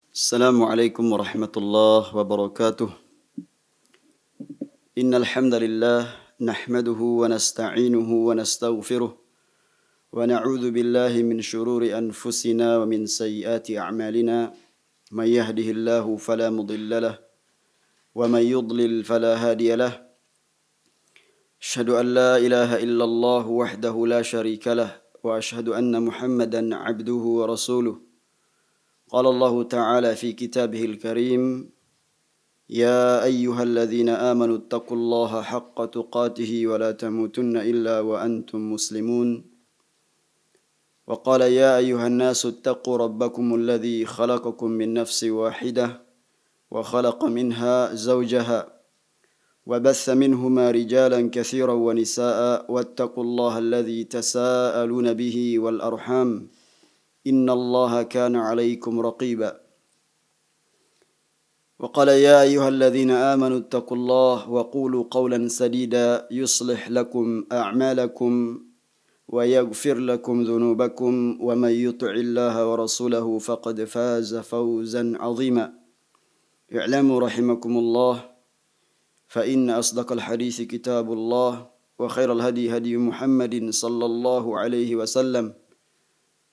Assalamualaikum warahmatullahi wabarakatuh. Innal hamdalillah nahmaduhu wa nasta'inuhu wa nastaghfiruh wa na'udzu billahi min shururi anfusina wa min sayyiati a'malina. May yahdihillahu fala mudilla lahu wa may yudlil fala hadiya lahu. Asyhadu an la ilaha illallah wahdahu la syarika lahu wa asyhadu anna Muhammadan 'abduhu wa rasuluh. Qala Allah Ta'ala fi kitabihil karim, يا أيها الذين آمنوا اتقوا الله حق تقاته ولا تموتن إلا وأنتم مسلمون. وقال يا أيها الناس اتقوا ربكم الذي خلقكم من نفس واحدة وخلق منها زوجها وبث منهما رجالا كثيرا ونساء واتقوا الله الذي تساءلون به والأرحام إن الله كان عليكم رقيبا. وقال يا أيها الذين آمنوا اتقوا الله وقولوا قولا سديدا يصلح لكم أعمالكم ويغفر لكم ذنوبكم ومن يطع الله ورسوله فقد فاز فوزا عظيما. اعلموا رحمكم الله فإن أصدق الحديث كتاب الله وخير الهدي هدي محمد صلى الله عليه وسلم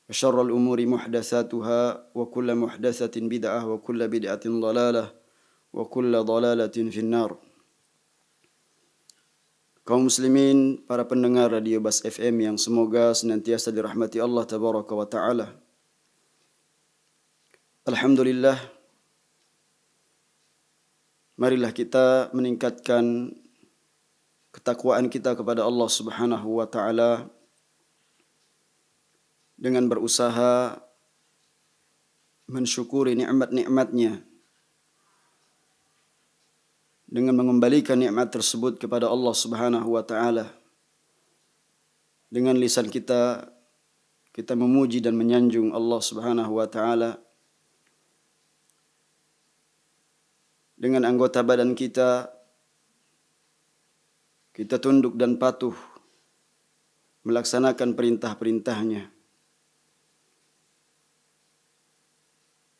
وشر الأمور محدثاتها وكل محدثة بدعة وكل بدعة ضلالة وكل ضلالة في النار. Kaum muslimin, para pendengar Radio Bas FM yang semoga senantiasa dirahmati Allah Tabaraka wa Ta'ala. Alhamdulillah, marilah kita meningkatkan ketakwaan kita kepada Allah Subhanahu wa Ta'ala dengan berusaha mensyukuri nikmat-nikmatnya, dengan mengembalikan nikmat tersebut kepada Allah Subhanahu wa Ta'ala. Dengan lisan kita memuji dan menyanjung Allah Subhanahu wa Ta'ala. Dengan anggota badan kita tunduk dan patuh melaksanakan perintah-perintahnya.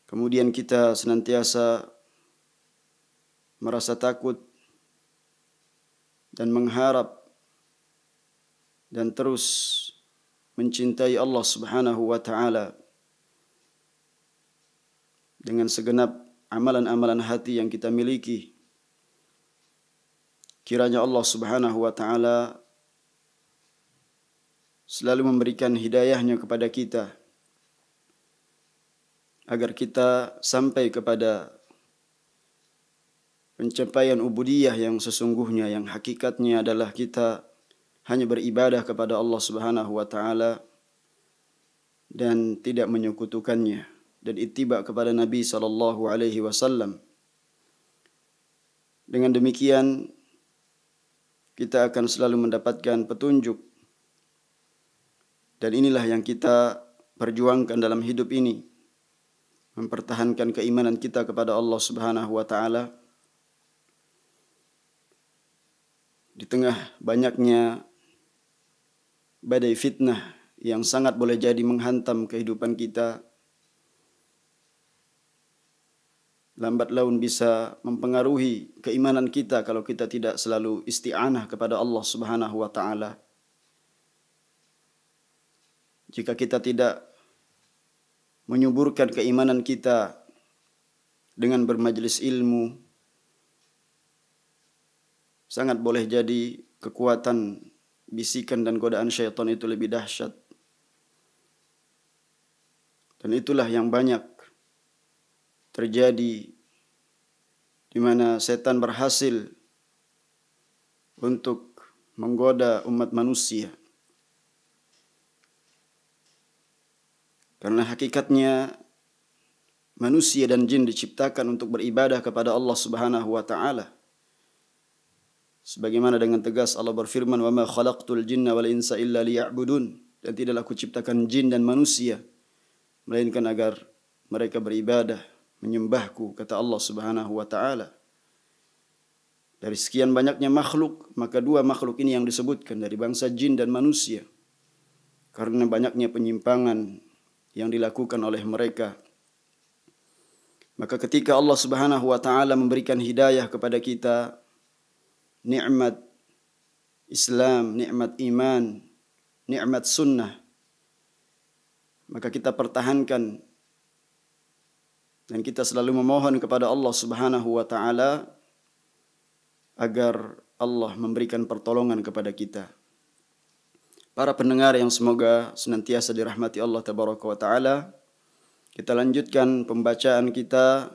Kemudian kita senantiasa merasa takut dan mengharap dan terus mencintai Allah Subhanahu wa Ta'ala dengan segenap amalan-amalan hati yang kita miliki. Kiranya Allah Subhanahu wa Ta'ala selalu memberikan hidayahnya kepada kita agar kita sampai kepada pencapaian ubudiyah yang sesungguhnya, yang hakikatnya adalah kita hanya beribadah kepada Allah Subhanahu wa Ta'ala dan tidak menyekutukannya, dan ittiba kepada Nabi sallallahu alaihi wasallam. Dengan demikian kita akan selalu mendapatkan petunjuk, dan inilah yang kita perjuangkan dalam hidup ini, mempertahankan keimanan kita kepada Allah Subhanahu wa Ta'ala di tengah banyaknya badai fitnah yang sangat boleh jadi menghantam kehidupan kita. Lambat laun bisa mempengaruhi keimanan kita kalau kita tidak selalu isti'anah kepada Allah Subhanahu wa Ta'ala. Jika kita tidak menyuburkan keimanan kita dengan bermajelis ilmu, sangat boleh jadi kekuatan bisikan dan godaan syaitan itu lebih dahsyat. Dan itulah yang banyak terjadi, di mana setan berhasil untuk menggoda umat manusia. Karena hakikatnya manusia dan jin diciptakan untuk beribadah kepada Allah Subhanahu wa Ta'ala. Sebagaimana dengan tegas Allah berfirman, "Wa ma khalaqtul jinna wal insa illa liya'budun." Dan tidaklah aku ciptakan jin dan manusia melainkan agar mereka beribadah, menyembahku, kata Allah Subhanahu wa Ta'ala. Dari sekian banyaknya makhluk, maka dua makhluk ini yang disebutkan dari bangsa jin dan manusia. Karena banyaknya penyimpangan yang dilakukan oleh mereka. Maka ketika Allah Subhanahu wa taala memberikan hidayah kepada kita, nikmat Islam, nikmat iman, nikmat sunnah, maka kita pertahankan dan kita selalu memohon kepada Allah Subhanahu wa taala agar Allah memberikan pertolongan kepada kita. Para pendengar yang semoga senantiasa dirahmati Allah Tabaraka wa taala, kita lanjutkan pembacaan kita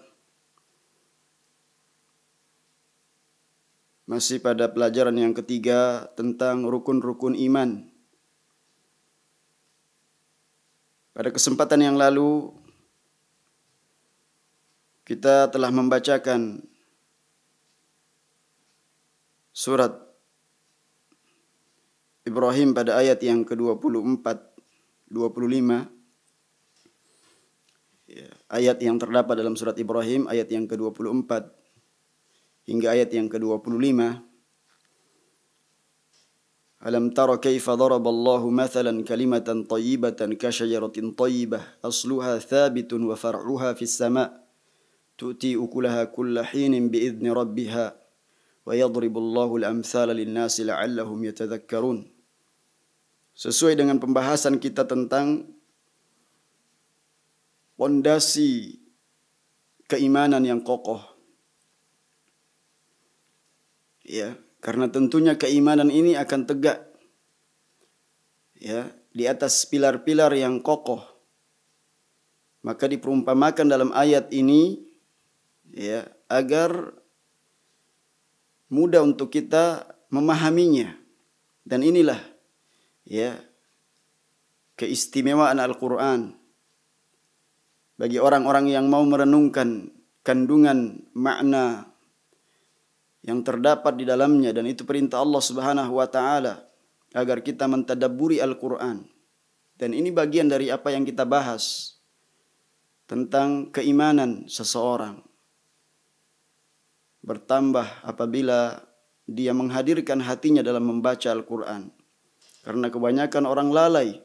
masih pada pelajaran yang ketiga tentang rukun-rukun iman. Pada kesempatan yang lalu kita telah membacakan surat Ibrahim pada ayat yang ke-24, 25. Ayat yang terdapat dalam surat Ibrahim, ayat yang ke-24 hingga ayat yang ke-25. Alam tara kaifa daraballahu mathalan kalimatan thayyibatan kasyajaratin thayyibah asluha thabitun wa far'uha fis sama' tu'ti ukulaha kulla hinin bi'izni rabbiha wa yadribullahu al-amthala lin-nasi la'allahum yatadhakkarun. Sesuai dengan pembahasan kita tentang pondasi keimanan yang kokoh. Ya, karena tentunya keimanan ini akan tegak ya di atas pilar-pilar yang kokoh. Maka diperumpamakan dalam ayat ini ya agar mudah untuk kita memahaminya. Dan inilah ya keistimewaan Al-Qur'an bagi orang-orang yang mau merenungkan kandungan makna yang terdapat di dalamnya, dan itu perintah Allah Subhanahu wa taala agar kita mentadabburi Al-Qur'an. Dan ini bagian dari apa yang kita bahas tentang keimanan seseorang bertambah apabila dia menghadirkan hatinya dalam membaca Al-Qur'an. Karena kebanyakan orang lalai.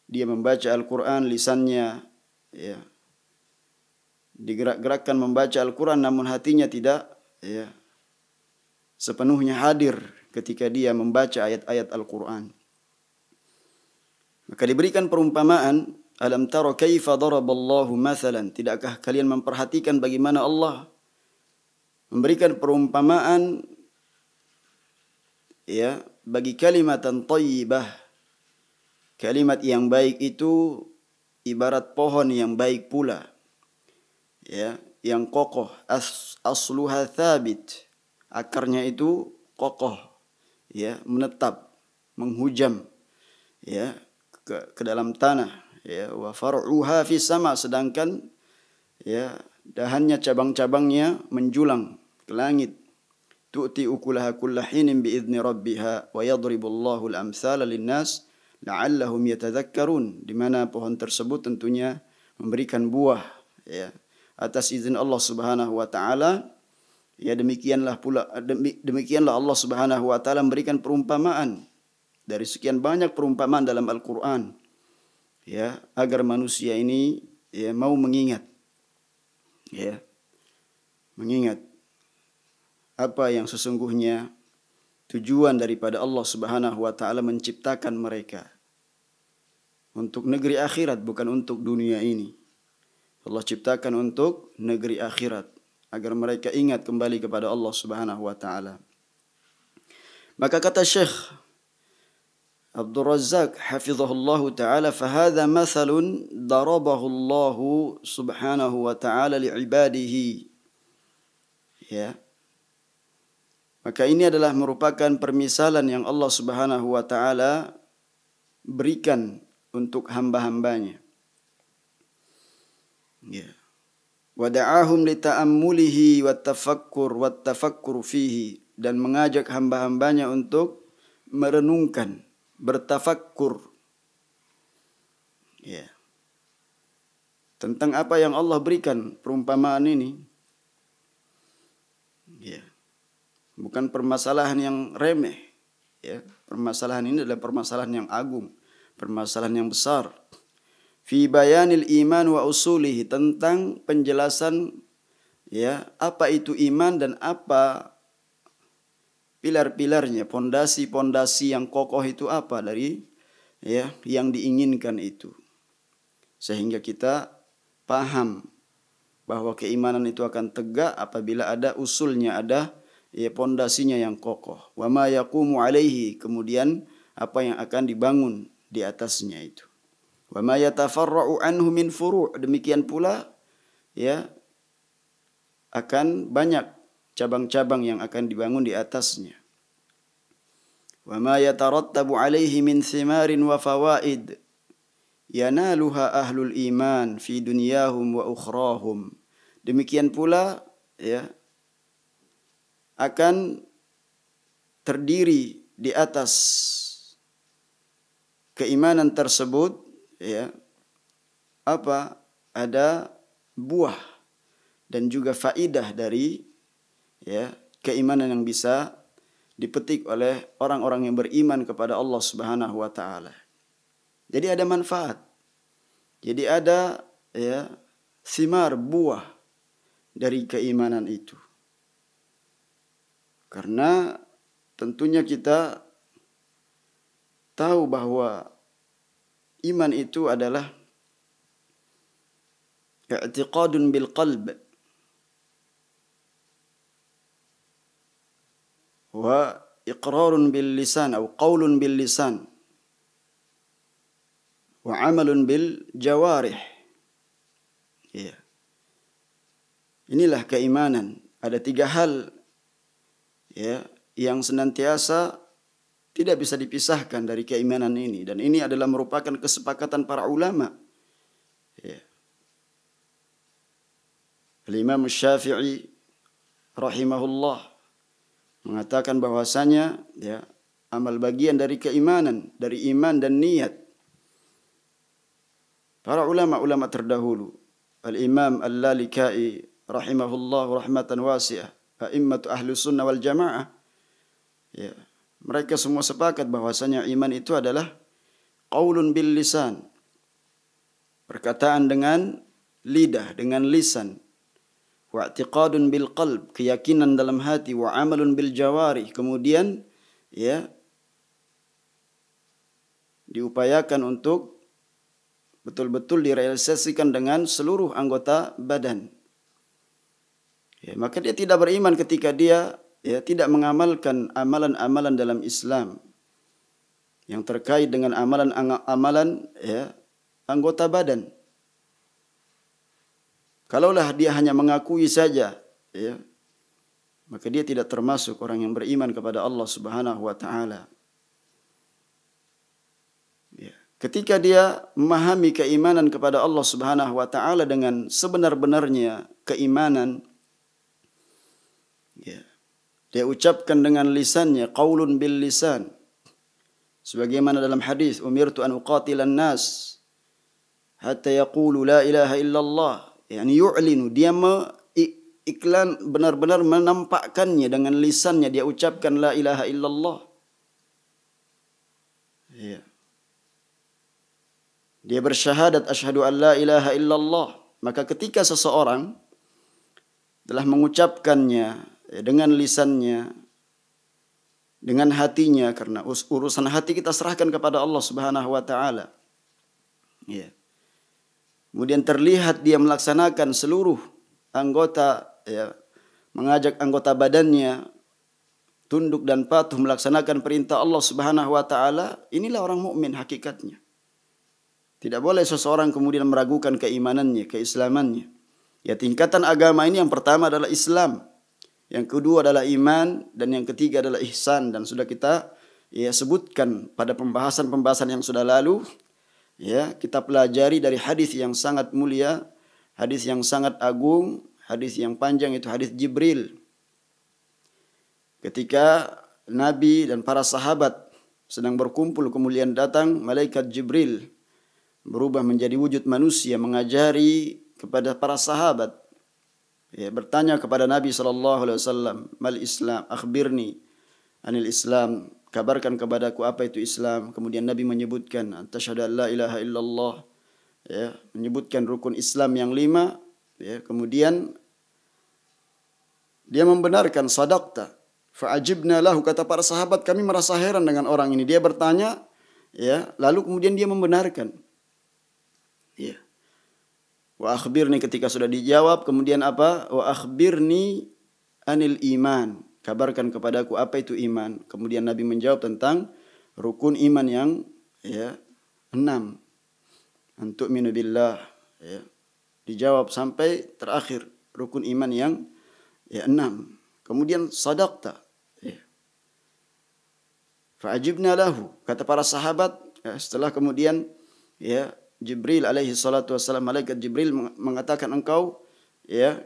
Dia membaca Al-Qur'an, lisannya ya digerak-gerakkan membaca Al-Qur'an, namun hatinya tidak ya sepenuhnya hadir ketika dia membaca ayat-ayat Al-Qur'an. Maka diberikan perumpamaan, alam tara kaifa daraballahu mathalan, tidakkah kalian memperhatikan bagaimana Allah memberikan perumpamaan ya bagi kalimatan thayyibah. Kalimat yang baik itu ibarat pohon yang baik pula. Ya, yang kokoh, asluha thabit. Akarnya itu kokoh, ya, menetap, menghujam ya ke dalam tanah, ya, wa far'uha fis sama, sedangkan ya dahannya, cabang-cabangnya menjulang ke langit. Tu'ti ukulaha kulla hinin bi'izni rabbiha wa yadribullahu al-amthala lin-nas la'allahum yatadhakkarun, di mana pohon tersebut tentunya memberikan buah ya atas izin Allah Subhanahu wa taala. Ya demikianlah Allah Subhanahu wa taala memberikan perumpamaan dari sekian banyak perumpamaan dalam Al-Qur'an ya agar manusia ini ya mau mengingat ya mengingat apa yang sesungguhnya tujuan daripada Allah Subhanahu wa taala menciptakan mereka untuk negeri akhirat, bukan untuk dunia ini. Allah ciptakan untuk negeri akhirat agar mereka ingat kembali kepada Allah Subhanahu wa taala. Maka kata Syekh Abdul Razzaq hafizahullahu taala, "Fahadha mathalun darabahu Allah Subhanahu wa taala li'ibadihi." Ya. Maka ini adalah merupakan permisalan yang Allah Subhanahu wa taala berikan untuk hamba-hambanya. Ya. Wa da'ahum li ta'ammulihi wat tafakkur fihi, dan mengajak hamba-hambanya untuk merenungkan, bertafakkur. Ya. Tentang apa yang Allah berikan perumpamaan ini. Ya. Bukan permasalahan yang remeh. Ya, permasalahan ini adalah permasalahan yang agung, permasalahan yang besar. fi bayanil iman wa usulihi, tentang penjelasan ya apa itu iman dan apa pilar-pilarnya, pondasi-pondasi yang kokoh itu apa dari ya yang diinginkan itu. Sehingga kita paham bahwa keimanan itu akan tegak apabila ada usulnya, ada ya pondasinya yang kokoh. Wa ma yaqumu alaihi, kemudian apa yang akan dibangun di atasnya itu. Wa ma yatafarra'u anhu min furu', demikian pula ya akan banyak cabang-cabang yang akan dibangun di atasnya. Wa ma yatarattabu alaihi min thimarin wa fawaid yanaluha ahlul iman fi dunyahum wa ukhrahum. Demikian pula ya akan terdiri di atas keimanan tersebut ya apa ada buah dan juga faidah dari ya keimanan yang bisa dipetik oleh orang-orang yang beriman kepada Allah Subhanahu wa taala. Jadi ada manfaat. Jadi ada ya thimar, buah dari keimanan itu. Karena tentunya kita tahu bahwa iman itu adalah i'tiqadun bil qalb wa iqrarun bil lisan atau qaulun bil lisan wa amalun bil jawarih. Ya. Inilah keimanan. Ada 3 hal ya yang senantiasa tidak bisa dipisahkan dari keimanan ini, dan ini adalah merupakan kesepakatan para ulama. Ya. Al-Imam Syafi'i rahimahullah mengatakan bahwasanya ya amal bagian dari keimanan, dari iman dan niat. Para ulama-ulama terdahulu, Al-Imam Al-Lalikai rahimahullah rahmatan wasi'ah, a'immatu ahli sunnah wal jamaah, ya, mereka semua sepakat bahwasanya iman itu adalah qaulun bil lisan, perkataan dengan lidah, dengan lisan, wa i'tiqadun bil qalb, keyakinan dalam hati, wa amalun bil jawari, kemudian ya diupayakan untuk betul-betul direalisasikan dengan seluruh anggota badan. Ya, maka dia tidak beriman ketika dia ya tidak mengamalkan amalan-amalan dalam Islam yang terkait dengan amalan-amalan ya anggota badan. Kalaulah dia hanya mengakui saja ya, maka dia tidak termasuk orang yang beriman kepada Allah Subhanahu wa taala. Ya. Ketika dia memahami keimanan kepada Allah Subhanahu wa taala dengan sebenar-benarnya keimanan, ya, dia ucapkan dengan lisannya, qaulun bil lisan. Sebagaimana dalam hadis, umirtu an uqatilan nas hatta yaqulu la ilaha illallah. Yani yu'linu, dia iklan benar-benar menampakkannya dengan lisannya, dia ucapkan la ilaha illallah. Ya. Dia bersyahadat asyhadu an la ilaha illallah. Maka ketika seseorang telah mengucapkannya dengan lisannya, dengan hatinya, karena urusan hati kita serahkan kepada Allah Subhanahu wa taala. Ya. Kemudian terlihat dia melaksanakan seluruh anggota ya, mengajak anggota badannya tunduk dan patuh melaksanakan perintah Allah Subhanahu wa taala, inilah orang mukmin hakikatnya. Tidak boleh seseorang kemudian meragukan keimanannya, keislamannya. Ya, tingkatan agama ini yang pertama adalah Islam, yang kedua adalah iman, dan yang ketiga adalah ihsan. Dan sudah kita ya sebutkan pada pembahasan-pembahasan yang sudah lalu. Ya, kita pelajari dari hadis yang sangat mulia, hadis yang sangat agung, hadis yang panjang, itu hadis Jibril. Ketika Nabi dan para sahabat sedang berkumpul, kemudian datang malaikat Jibril berubah menjadi wujud manusia, mengajari kepada para sahabat, ya, bertanya kepada Nabi SAW, mal Islam, akhbirni anil Islam, kabarkan kepadaku apa itu Islam. Kemudian Nabi menyebutkan, asyhadu an la ilaha illallah ya, menyebutkan rukun Islam yang 5, ya, kemudian dia membenarkan, sadaqta. Fa'ajibna lahu, kata para sahabat, kami merasa heran dengan orang ini. Dia bertanya, ya, lalu kemudian dia membenarkan. Ya. Wa akhbirni, ketika sudah dijawab, kemudian apa? Wa akhbirni anil iman. Kabarkan kepadaku apa itu iman. Kemudian Nabi menjawab tentang rukun iman yang, ya, 6. Antu'minu billah, ya. Dijawab sampai terakhir rukun iman yang, ya, 6. Kemudian sadaqta. Ya. Fa'ajibna lahu, kata para sahabat, ya, setelah kemudian, ya, Jibril alaihi salatu wassalam, malaikat Jibril mengatakan engkau, ya,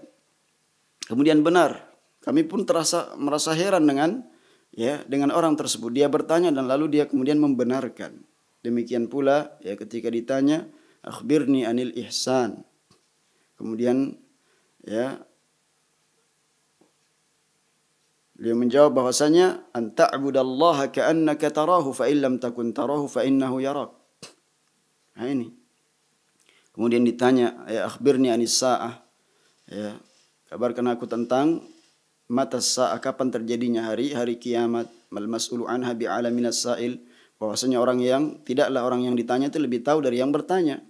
kemudian benar. Kami pun merasa heran dengan, ya, dengan orang tersebut. Dia bertanya dan lalu dia kemudian membenarkan. Demikian pula, ya, ketika ditanya, akhbirni anil ihsan. Kemudian, ya, beliau menjawab bahwasanya anta'budallaha ka'annaka tarahu fa illam takun tarahu fa innahu yarak. Nah ini. Kemudian ditanya, ya, akhbirni anis sa'ah. Ya, kabarkan aku tentang mata sa'ah, kapan terjadinya hari kiamat. Mal mas'ulu anha bi'alaminas sa'il. Bahwasanya tidaklah orang yang ditanya itu lebih tahu dari yang bertanya.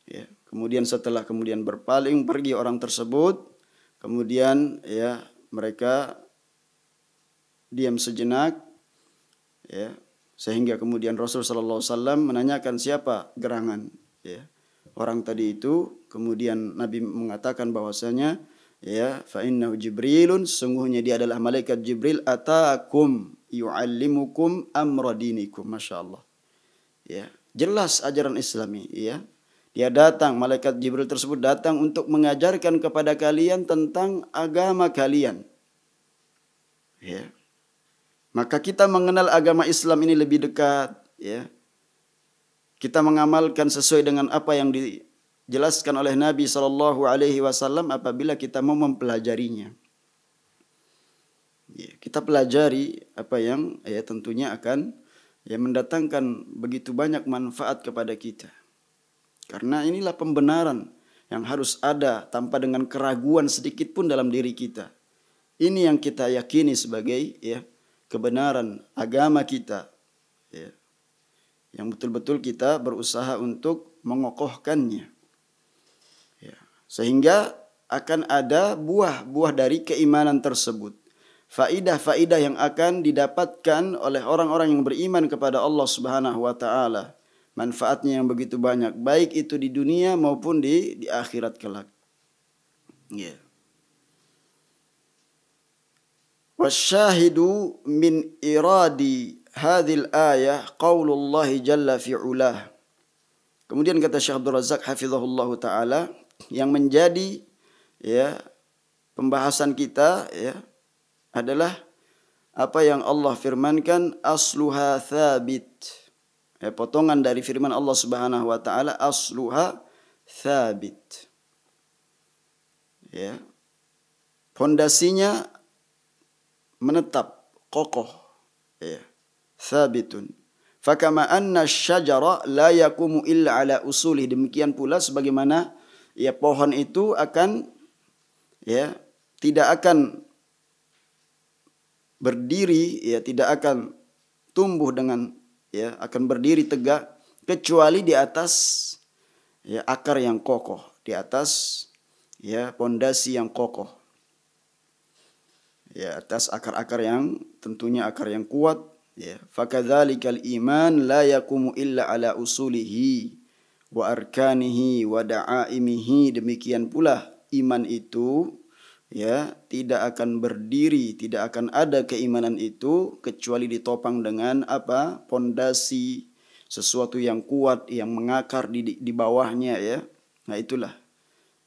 Ya, kemudian setelah berpaling pergi orang tersebut, kemudian, ya, mereka diam sejenak, ya, sehingga kemudian Rasul sallallahu alaihi wasallam menanyakan siapa gerangan, ya, orang tadi itu. Kemudian Nabi mengatakan bahwasanya, ya, fa innahu Jibrilun, sungguhnya dia adalah malaikat Jibril, atakum yu'allimukum amra dinikum. Masyaallah. Ya, jelas ajaran Islami, ya. Dia datang, malaikat Jibril tersebut datang untuk mengajarkan kepada kalian tentang agama kalian. Ya. Maka kita mengenal agama Islam ini lebih dekat, ya. Kita mengamalkan sesuai dengan apa yang dijelaskan oleh Nabi sallallahu alaihi wasallam apabila kita mau mempelajarinya. Ya, kita pelajari apa yang, ya, tentunya akan, ya, mendatangkan begitu banyak manfaat kepada kita. Karena inilah pembenaran yang harus ada tanpa dengan keraguan sedikit pun dalam diri kita. Ini yang kita yakini sebagai, ya, kebenaran agama kita, ya, yang betul-betul kita berusaha untuk mengokohkannya, ya, sehingga akan ada buah-buah dari keimanan tersebut. Faidah-faidah yang akan didapatkan oleh orang-orang yang beriman kepada Allah Subhanahu wa taala. Manfaatnya yang begitu banyak, baik itu di dunia maupun di akhirat kelak. Ya. Wasyahidu min iradi hadhil ayah qaulullah jalla fi'ulah. Kemudian kata Syekh Abdul Razak hafizahullah taala, yang menjadi, ya, pembahasan kita, ya, adalah apa yang Allah firmankan, asluha thabit. Ya, potongan dari firman Allah Subhanahu wa taala, asluha thabit. Ya. Pondasinya menetap, kokoh, ya. Thabitun. Fakama anna syajara la yakumu illa ala usulih. Demikian pula sebagaimana, ya, pohon itu akan, ya, tidak akan berdiri, ya, tidak akan tumbuh dengan, ya, akan berdiri tegak kecuali di atas, ya, akar yang kokoh, di atas, ya, pondasi yang kokoh, ya, atas akar-akar yang tentunya akar yang kuat, ya. Fakadzalikal iman la yakumu illa ala usulihi wa arkanihi wa da'aimihi. Demikian pula iman itu, ya, tidak akan berdiri, tidak akan ada keimanan itu kecuali ditopang dengan apa? Pondasi, sesuatu yang kuat yang mengakar di bawahnya, ya. Nah, itulah,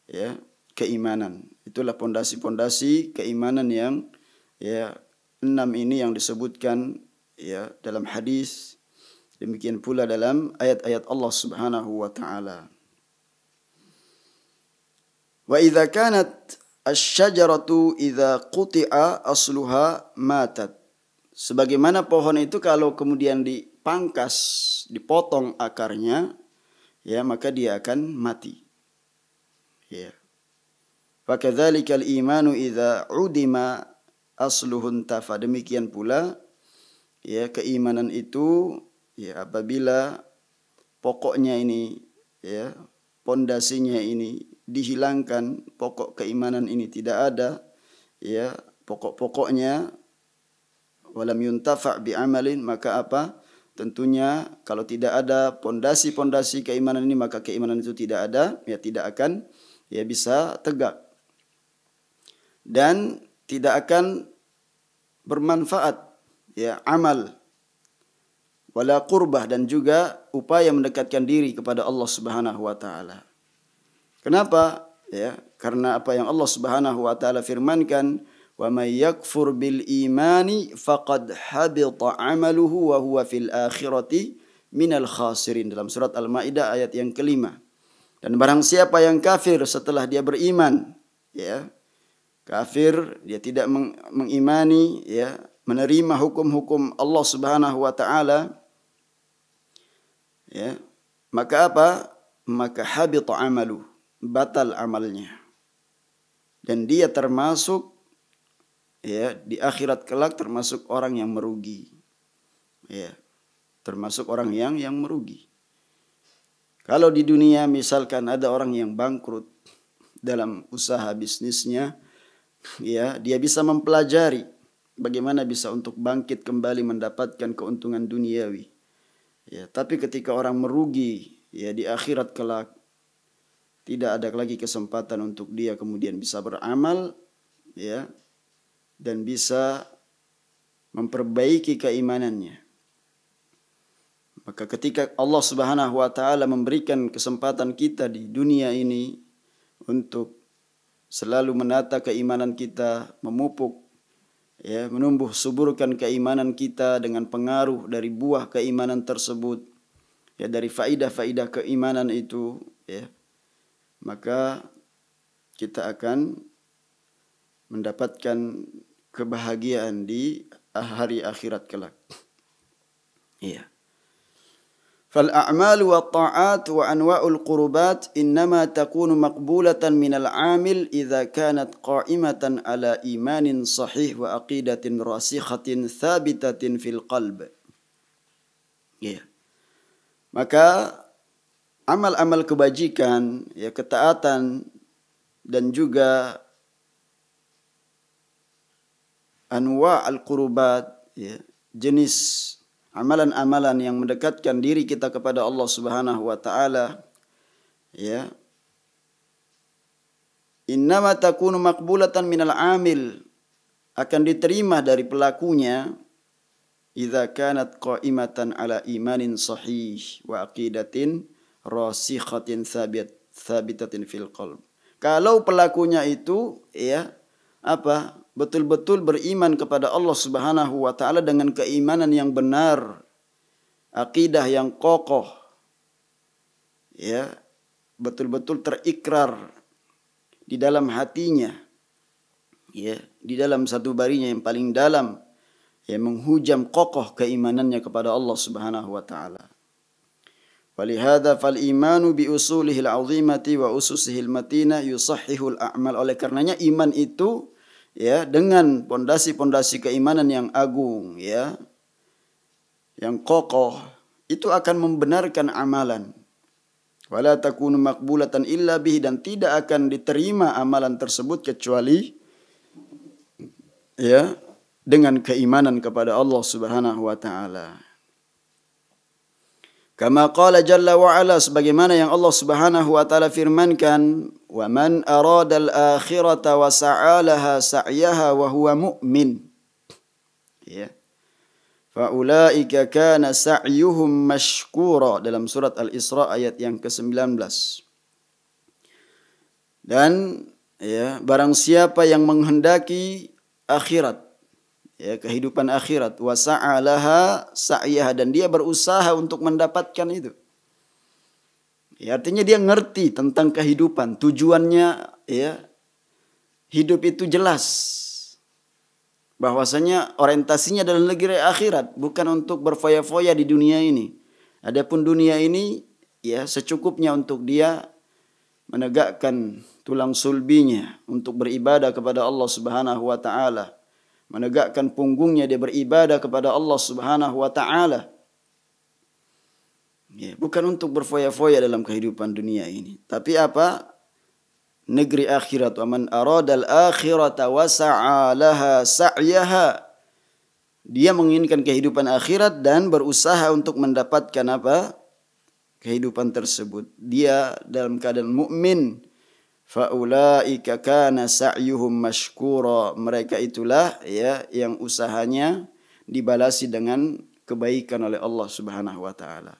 ya, keimanan. Itulah pondasi-pondasi keimanan yang, ya, 6 ini yang disebutkan, ya, dalam hadis, demikian pula dalam ayat-ayat Allah Subhanahu wa taala. Wa idza kanat asy-syajaratu idza quti'a asluha matat. Sebagaimana pohon itu kalau kemudian dipangkas, dipotong akarnya, ya maka dia akan mati. Ya. Fakadzalikal imanu idza udima asluhun tafa. Demikian pula ya keimanan itu ya apabila pokoknya ini ya pondasinya ini dihilangkan, pokok keimanan ini tidak ada, ya pokok-pokoknya walam yuntafa' bi amalin, maka apa? Tentunya kalau tidak ada pondasi-pondasi keimanan ini maka keimanan itu tidak ada, ya tidak akan ya bisa tegak dan tidak akan bermanfaat ya amal wala qurbah, dan juga upaya mendekatkan diri kepada Allah Subhanahu wa taala. Kenapa? Ya, karena apa yang Allah Subhanahu wa taala firmankan, wa may yakfur bil imani faqad habita amaluhu wa huwa fil akhirati minal khasirin, dalam surat Al-Maidah ayat yang kelima. Dan barang siapa yang kafir setelah dia beriman, ya kafir, dia tidak mengimani, ya menerima hukum-hukum Allah Subhanahu wa taala, ya maka apa? Maka habita amalu, batal amalnya, dan dia termasuk ya di akhirat kelak termasuk orang yang merugi, ya termasuk orang yang merugi. Kalau di dunia misalkan ada orang yang bangkrut dalam usaha bisnisnya, ya dia bisa mempelajari bagaimana bisa untuk bangkit kembali mendapatkan keuntungan duniawi. Ya, tapi ketika orang merugi ya di akhirat kelak, tidak ada lagi kesempatan untuk dia kemudian bisa beramal, ya, dan bisa memperbaiki keimanannya. Maka ketika Allah Subhanahu wa taala memberikan kesempatan kita di dunia ini untuk selalu menata keimanan kita, memupuk, ya, menumbuh suburkan keimanan kita dengan pengaruh dari buah keimanan tersebut, ya dari faidah-faidah keimanan itu, ya, maka kita akan mendapatkan kebahagiaan di hari akhirat kelak. Iya. Fal a'malu wa ta'at wa anwa'ul qurubat innama takunu maqbulatan minal 'amil idza kanat qa'imatan ala imanin sahih wa aqidatin rasikhatin thabitatin fil qalb. Ya. Maka amal-amal kebajikan, ya ketaatan dan juga anwa' al-qurubat, ya jenis amalan-amalan yang mendekatkan diri kita kepada Allah Subhanahu wa taala, ya innama takunu maqbulatan minal amil, akan diterima dari pelakunya idza kanat qa'imatan ala imanin sahih wa aqidatin rasikhatin thabitatin fil qalb. Kalau pelakunya itu ya apa? Betul-betul beriman kepada Allah Subhanahu wa taala dengan keimanan yang benar, akidah yang kokoh, ya, betul-betul terikrar di dalam hatinya, ya, di dalam satu barinya yang paling dalam, yang menghujam kokoh keimanannya kepada Allah Subhanahu wa taala. Walihada fal imanu bi usulihi al-'azimati wa ususihi al-matina yusahhihul a'mal. Oleh karenanya iman itu ya dengan pondasi-pondasi keimanan yang agung, ya yang kokoh, itu akan membenarkan amalan. Wala takunu maqbulatan illa bihi, dan tidak akan diterima amalan tersebut kecuali ya dengan keimanan kepada Allah Subhanahu wa taala. Kama qala jalla wa ala, sebagaimana yang Allah Subhanahu wa taala firmankan, wa man aradal akhirata wa sa'alaha sa'yaha wa huwa mu'min, ya fa ulaika kana sa'yuhum mashkura, dalam surat Al-Isra ayat yang ke-19. Dan ya barang siapa yang menghendaki akhirat, ya kehidupan akhirat, wa sa'alaha sa'yaha, dan dia berusaha untuk mendapatkan itu. Ya, artinya dia ngerti tentang kehidupan, tujuannya ya hidup itu jelas, bahwasanya orientasinya adalah negeri akhirat, bukan untuk berfoya-foya di dunia ini. Adapun dunia ini ya secukupnya untuk dia menegakkan tulang sulbinya untuk beribadah kepada Allah Subhanahu wa taala, menegakkan punggungnya dia beribadah kepada Allah Subhanahu wa taala. Ya, bukan untuk berfoya-foya dalam kehidupan dunia ini, tapi apa? Negeri akhirat. Wa man aradal akhirata wa sa'a laha sa'yaha. Dia menginginkan kehidupan akhirat dan berusaha untuk mendapatkan apa? Kehidupan tersebut. Dia dalam keadaan mukmin. Faulaika kana sa'yuhum mashkura. Mereka itulah ya yang usahanya dibalasi dengan kebaikan oleh Allah Subhanahu wa taala.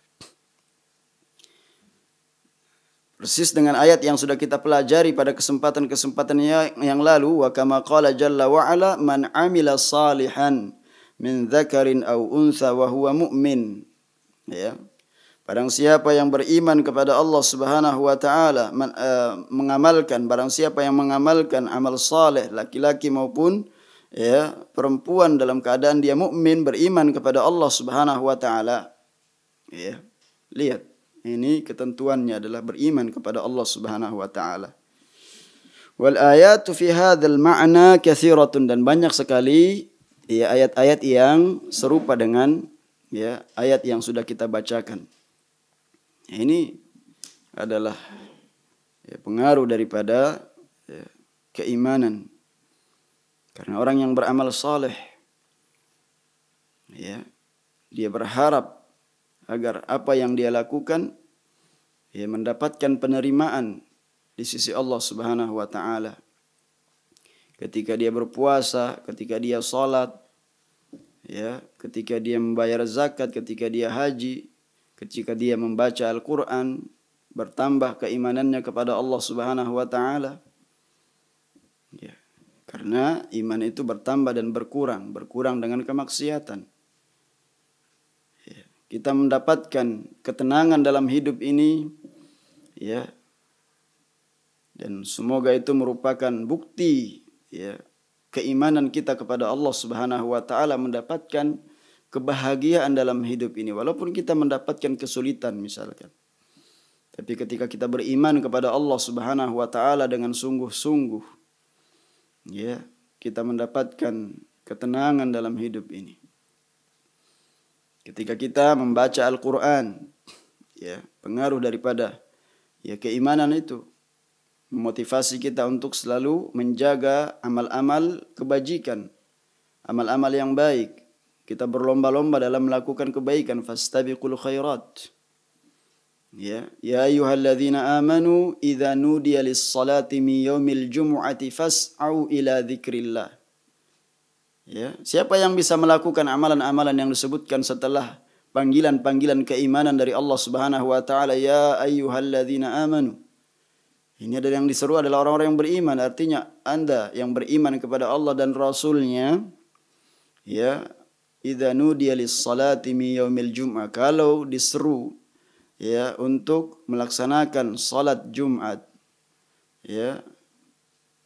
Persis dengan ayat yang sudah kita pelajari pada kesempatan-kesempatan yang lalu, wa kama qala jalla wa ala man amila salihan min dzakarin aw untha wa huwa mu'min. Ya. Barang siapa yang beriman kepada Allah Subhanahu wa taala, mengamalkan, barang siapa yang mengamalkan amal saleh laki-laki maupun ya perempuan dalam keadaan dia mukmin beriman kepada Allah Subhanahu wa taala. Ya. Lihat, ini ketentuannya adalah beriman kepada Allah Subhanahu wa taala. Wal ayatu fi hadzal ma'na katsiratun, dan banyak sekali ya ayat-ayat yang serupa dengan ya ayat yang sudah kita bacakan. Ini adalah ya, pengaruh daripada ya, keimanan. Karena orang yang beramal saleh ya dia berharap agar apa yang dia lakukan ya mendapatkan penerimaan di sisi Allah Subhanahu wa taala. Ketika dia berpuasa, ketika dia salat, ya, ketika dia membayar zakat, ketika dia haji, ketika dia membaca Al-Qur'an, bertambah keimanannya kepada Allah Subhanahu wa taala. Ya. Karena iman itu bertambah dan berkurang dengan kemaksiatan. Kita mendapatkan ketenangan dalam hidup ini ya. Dan semoga itu merupakan bukti ya keimanan kita kepada Allah Subhanahu wa taala, mendapatkan kebahagiaan dalam hidup ini walaupun kita mendapatkan kesulitan misalkan. Tapi ketika kita beriman kepada Allah Subhanahu wa taala dengan sungguh-sungguh ya, kita mendapatkan ketenangan dalam hidup ini. Ketika kita membaca Al-Quran, ya, pengaruh daripada ya keimanan itu memotivasi kita untuk selalu menjaga amal-amal kebajikan, amal-amal yang baik. Kita berlomba-lomba dalam melakukan kebaikan. Fastabiqul khairat. Ya, ya ayyuhalladzina amanu idza nudiya lis-salati min yaumil jumu'ati fas'au ila dzikrillah. Ya, siapa yang bisa melakukan amalan-amalan yang disebutkan setelah panggilan-panggilan keimanan dari Allah Subhanahu wa taala, ya ayyuhalladzina amanu. Ini adalah yang diseru adalah orang-orang yang beriman, artinya Anda yang beriman kepada Allah dan Rasul-Nya. Ya, idza nudiya lis-salati min yaumil jum'ah, kalau diseru ya untuk melaksanakan salat Jumat, ya,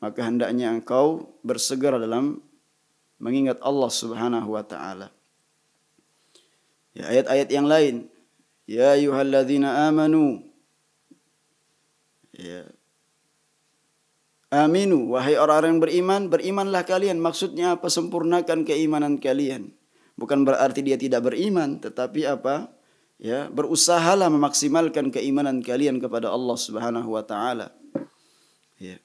maka hendaknya engkau bersegera dalam mengingat Allah Subhanahu wa taala. Ya, ayat-ayat yang lain, ya ayyuhalladzina amanu, ya, aminu, wahai orang-orang yang beriman, berimanlah kalian. Maksudnya apa? Sempurnakan keimanan kalian. Bukan berarti dia tidak beriman, tetapi apa? Ya, berusahalah memaksimalkan keimanan kalian kepada Allah Subhanahu wa taala. Ya.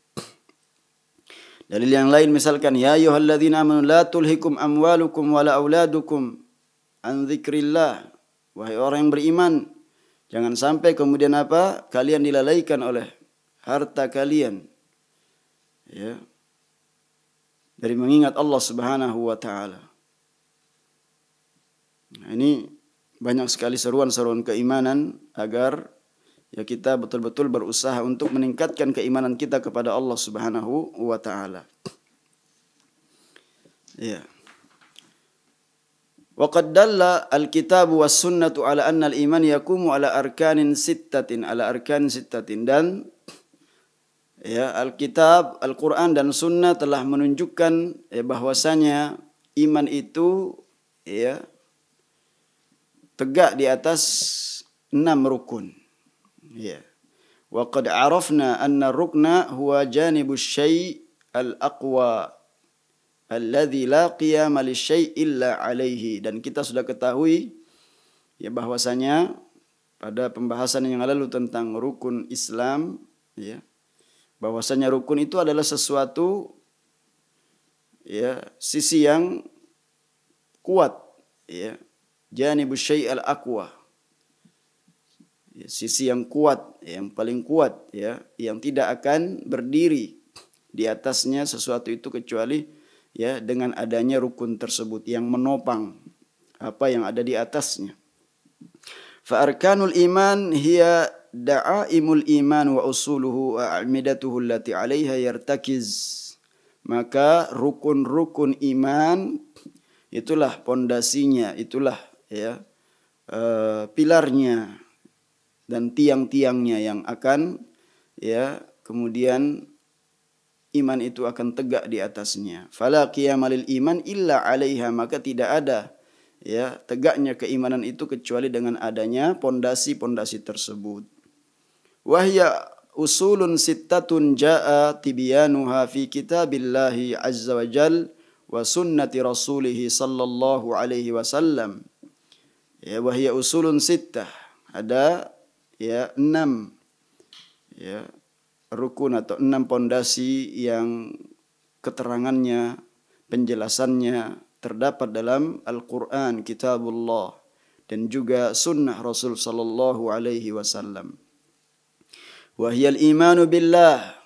Dalil yang lain misalkan, ya ayyuhalladzina amanu la tulhikum amwalukum wala auladukum an dzikrillah. Wahai orang yang beriman, jangan sampai kemudian apa? Kalian dilalaikan oleh harta kalian. Ya. Dari mengingat Allah Subhanahu wa taala. Nah, ini banyak sekali seruan-seruan keimanan agar ya kita betul-betul berusaha untuk meningkatkan keimanan kita kepada Allah Subhanahu wa taala. Ya. Wa qad dalla al-kitab was sunnatu ala anna al-iman yaqumu ala arkanin sittatin, dan ya Alkitab, Al-Qur'an dan sunnah telah menunjukkan ya bahwasanya iman itu ya tegak di atas 6 rukun. Ya. Wa qad arafna anna rukna huwa janibus syai' al-aqwa alladzi la qiyama lisyai' illa alaihi. Dan kita sudah ketahui ya bahwasanya pada pembahasan yang lalu tentang rukun Islam, ya, bahwasanya rukun itu adalah sesuatu, ya, sisi yang kuat, ya, janibus syai' al-aqwa, ya, sisi yang kuat, yang paling kuat, ya, yang tidak akan berdiri di atasnya sesuatu itu kecuali ya dengan adanya rukun tersebut yang menopang apa yang ada di atasnya. Fa arkanul iman hiya da'aimul iman wa usuluhu wa a'midatuhu allati 'alaiha yartakiz. Maka rukun-rukun iman itulah pondasinya, itulah ya pilarnya dan tiang-tiangnya yang akan ya kemudian iman itu akan tegak di atasnya. Fala qiyamalil iman illa 'alaiha, maka tidak ada ya tegaknya keimanan itu kecuali dengan adanya pondasi-pondasi tersebut. Wahya usulun sittatun jaa tibyanuha fi kitabillahi azza wa jal wa sunnati rasulih sallallahu alaihi wasallam. Ya, wahya usulun sittah, ada ya 6 ya rukun atau 6 pondasi yang keterangannya, penjelasannya terdapat dalam Al-Quran, Kitabullah, dan juga Sunnah Rasul Sallallahu Alaihi Wasallam. Wahyal imanu billah.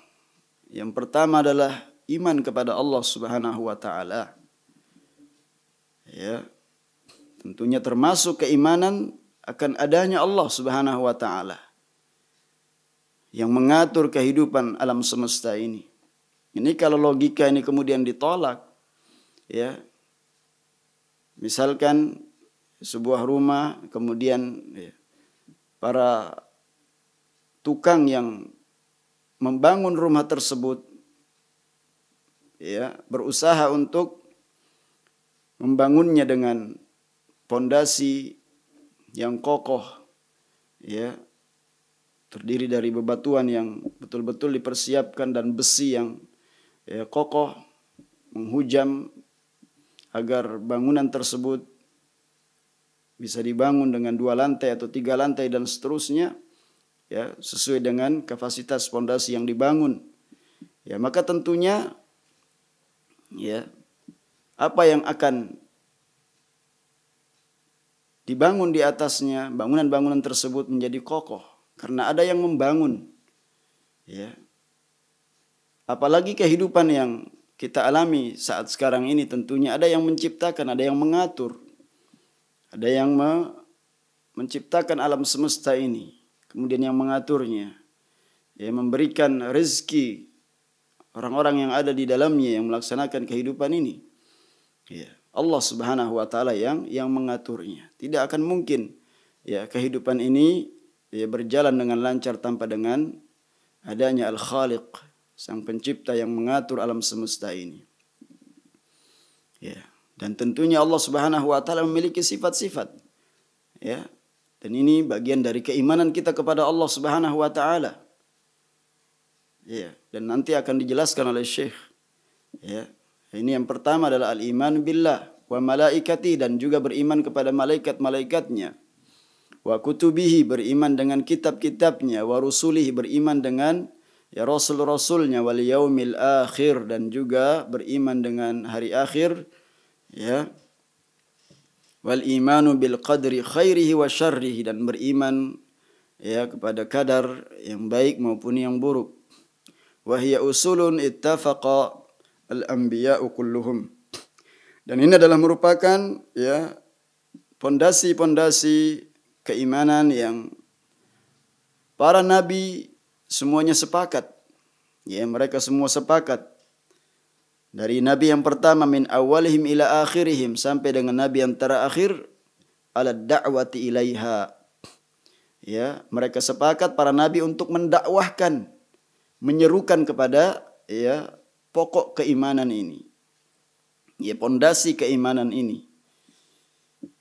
Yang pertama adalah iman kepada Allah Subhanahu Wa Taala. Ya, tentunya termasuk keimanan akan adanya Allah Subhanahu Wa Taala yang mengatur kehidupan alam semesta ini. Ini kalau logika ini kemudian ditolak, ya. Misalkan sebuah rumah, kemudian ya, para tukang yang membangun rumah tersebut ya berusaha untuk membangunnya dengan pondasi yang kokoh, ya, terdiri dari bebatuan yang betul-betul dipersiapkan dan besi yang ya, kokoh menghujam agar bangunan tersebut bisa dibangun dengan 2 lantai atau 3 lantai dan seterusnya, ya, sesuai dengan kapasitas pondasi yang dibangun. Ya, maka tentunya ya apa yang akan dibangun di atasnya, bangunan-bangunan tersebut menjadi kokoh karena ada yang membangun. Ya. Apalagi kehidupan yang kita alami saat sekarang ini, tentunya ada yang menciptakan, ada yang mengatur, ada yang menciptakan alam semesta ini, kemudian yang mengaturnya, ya, memberikan rezeki orang-orang yang ada di dalamnya yang melaksanakan kehidupan ini. Ya, Allah Subhanahu Wa Taala yang mengaturnya. Tidak akan mungkin ya kehidupan ini ya berjalan dengan lancar tanpa dengan adanya Al-Khaliq, Sang Pencipta yang mengatur alam semesta ini. Ya, dan tentunya Allah Subhanahu Wa Taala memiliki sifat-sifat. Ya, dan ini bagian dari keimanan kita kepada Allah Subhanahu Wa Taala. Ya, dan nanti akan dijelaskan oleh Syekh. Ya, ini yang pertama adalah al-iman billah wa malaikati, dan juga beriman kepada malaikat-malaikatnya. Wa kutubihi, beriman dengan kitab-kitabnya. Wa rusulihi, beriman dengan ya rasul-rasulnya. Wal yaumil akhir, dan juga beriman dengan hari akhir. Ya. Wal imanu bil qadri khairihi wa syarrihi, dan beriman ya kepada kadar yang baik maupun yang buruk. Wa hiya usulun ittafaqa al-anbiya'u kulluhum. Dan ini adalah merupakan ya pondasi-pondasi keimanan yang para nabi semuanya sepakat. Ya, mereka semua sepakat. Dari nabi yang pertama min awalihim ila akhirihim, sampai dengan nabi yang terakhir, ala da'wati ilaiha. Ya, mereka sepakat para nabi untuk mendakwahkan, menyerukan kepada ya pokok keimanan ini. Ya, pondasi keimanan ini.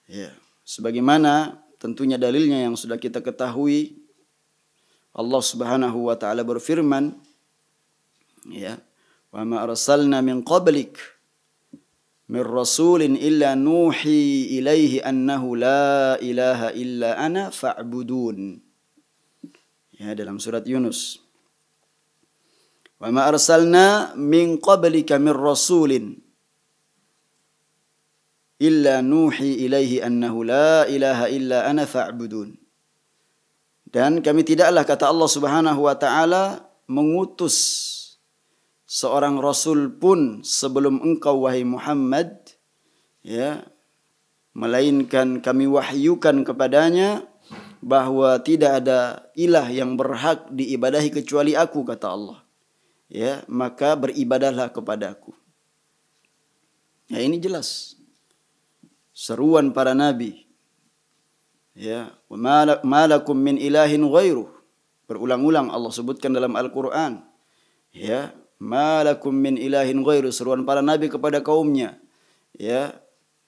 Ya, sebagaimana tentunya dalilnya yang sudah kita ketahui Allah Subhanahu wa taala berfirman, ya, wa ma arsalna min qablik min rasulin illa nuhi ilaihi annahu la ilaha illa ana fa'budun. Ya, dalam surat Yunus. Wa ma arsalna min qablika min rasulin illa nuhi ilaihi annahu la ilaha illa ana fa'budun. Dan kami tidaklah, kata Allah Subhanahu wa taala, mengutus seorang rasul pun sebelum engkau wahai Muhammad, ya, melainkan kami wahyukan kepadanya bahwa tidak ada ilah yang berhak diibadahi kecuali aku, kata Allah. Ya, maka beribadahlah kepadaku. Ya, ini jelas seruan para nabi. Ya, ma lakum min ilahin ghairuh. Berulang-ulang Allah sebutkan dalam Al-Qur'an. Ya, ma lakum min ilahin ghairuh, seruan para nabi kepada kaumnya. Ya,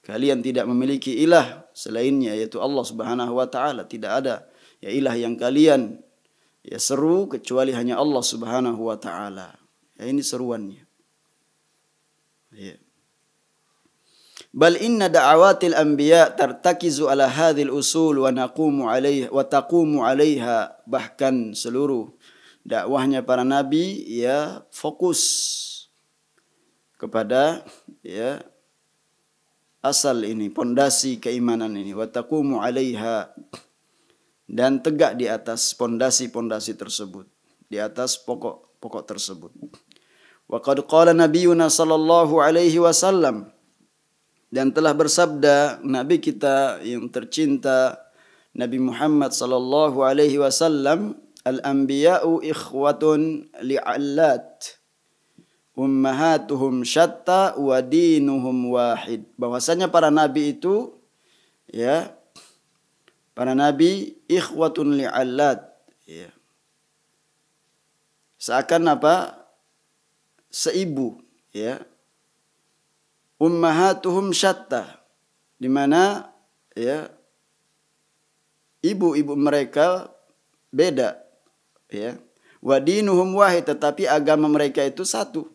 kalian tidak memiliki ilah selainnya, yaitu Allah Subhanahu wa taala. Tidak ada ya ilah yang kalian ya seru kecuali hanya Allah Subhanahu wa taala. Ya, ini seruannya. Ya. Bal inna da'awatil anbiya tartakizu ala hadhil usul wa naqumu 'alaiha wa taqumu 'alaiha. Bahkan seluruh dakwahnya para nabi ya fokus kepada ya asal ini, pondasi keimanan ini, wa taqumu 'alaiha, dan tegak di atas pondasi-pondasi tersebut, di atas pokok-pokok tersebut. Wa qad qala nabiyuna sallallahu alaihi wasallam, dan telah bersabda Nabi kita yang tercinta Nabi Muhammad sallallahu alaihi wasallam, al-anbiya'u ikhwatun li'allat ummahatuhum syatta wa dinuhum wahid. Bahwasanya para nabi itu ya, para nabi ikhwatun li'allat, ya, seakan apa? Seibu, ya. Ummahatuhum syatta, di mana ya ibu-ibu mereka beda, ya. Wa dinuhum wahid, tetapi agama mereka itu satu.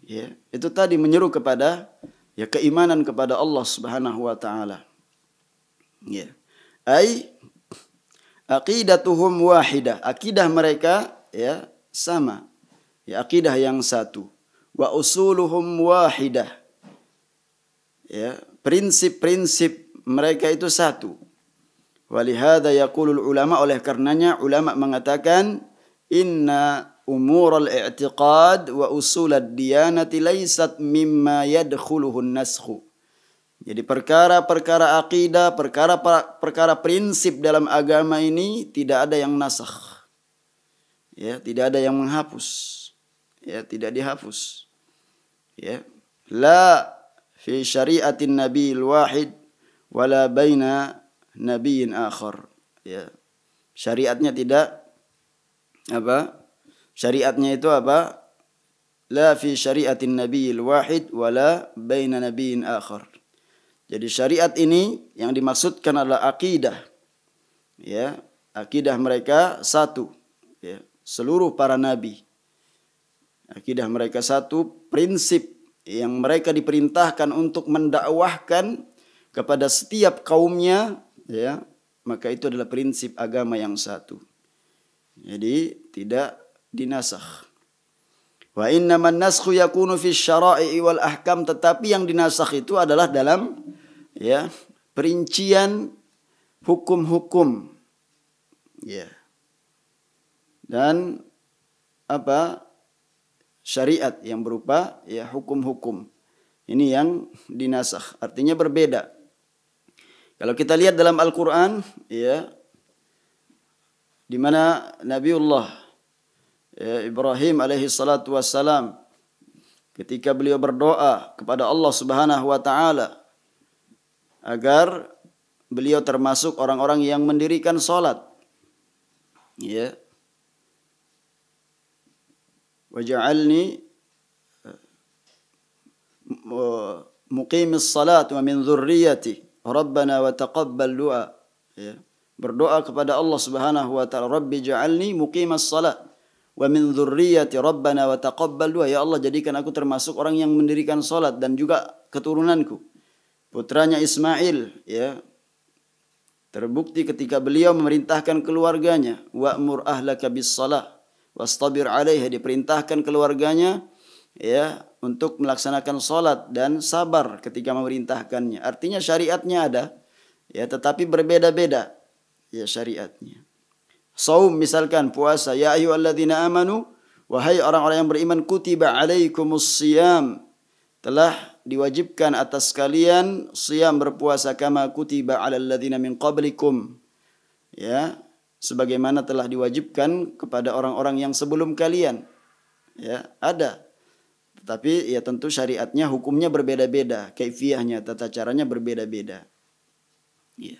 Ya, itu tadi menyeru kepada ya keimanan kepada Allah Subhanahu wa taala. Ya. Ai aqidatuhum wahidah, akidah mereka ya sama. Ya, akidah yang satu. Wa usuluhum wahidah. Ya, prinsip-prinsip mereka itu satu. Walihada yaqulul ulama, oleh karenanya ulama mengatakan inna umurul i'tiqad wa usulad diyanati laysat mimma yadkhuluhun naskhu. Jadi perkara-perkara akidah, perkara-perkara prinsip dalam agama ini tidak ada yang nasakh. Ya, tidak ada yang menghapus. Ya, tidak dihapus. Ya, la fi syariatin nabiyil wahid wala baina nabiyyin akhar. Ya. Syariatnya tidak apa? Syariatnya itu apa? La fi syariatin nabiyil wahid wala baina nabiyyin akhar. Jadi syariat ini yang dimaksudkan adalah akidah. Ya, akidah mereka satu, ya, seluruh para nabi. Akidah mereka satu, prinsip yang mereka diperintahkan untuk mendakwahkan kepada setiap kaumnya, ya, maka itu adalah prinsip agama yang satu. Jadi tidak dinasakh. Wa innaman naskhu yakunu fi syara'i wal ahkam, tetapi yang dinasakh itu adalah dalam ya perincian hukum-hukum, ya, dan apa? Syariat yang berupa ya hukum-hukum. Ini yang dinasakh, artinya berbeda. Kalau kita lihat dalam Al-Qur'an, ya, di mana Nabiullah ya, Ibrahim alaihi salatu wassalam ketika beliau berdoa kepada Allah Subhanahu wa taala agar beliau termasuk orang-orang yang mendirikan salat, ya, waj'alni muqimis salat wa min dzurriyyati rabbana wa taqabbal du'a, ya. berdoa kepada Allah Subhanahu wa taala, Rabbi ja'alni muqimas shalah wa min dzurriyyati rabbana wa taqabbal du'a. Ya Allah, jadikan aku termasuk orang yang mendirikan salat dan juga keturunanku. Putranya Ismail, ya, terbukti ketika beliau memerintahkan keluarganya, wa'mur ahlaka bis shalah wastabir 'alaiha, diperintahkan keluarganya, ya, untuk melaksanakan salat dan sabar ketika memerintahkannya. Artinya syariatnya ada, ya, tetapi berbeda-beda, ya, syariatnya. Saum misalkan puasa, ya ayyuhalladzina amanu, wahai orang-orang yang beriman, kutiba alaikumus shiyam, telah diwajibkan atas kalian siyam, berpuasa, kama kutiba alal ladzina min qablikum, ya, sebagaimana telah diwajibkan kepada orang-orang yang sebelum kalian. Ya, ada. Tetapi ya tentu syariatnya, hukumnya berbeda-beda, kaifiyahnya, tata caranya berbeda-beda. Ya.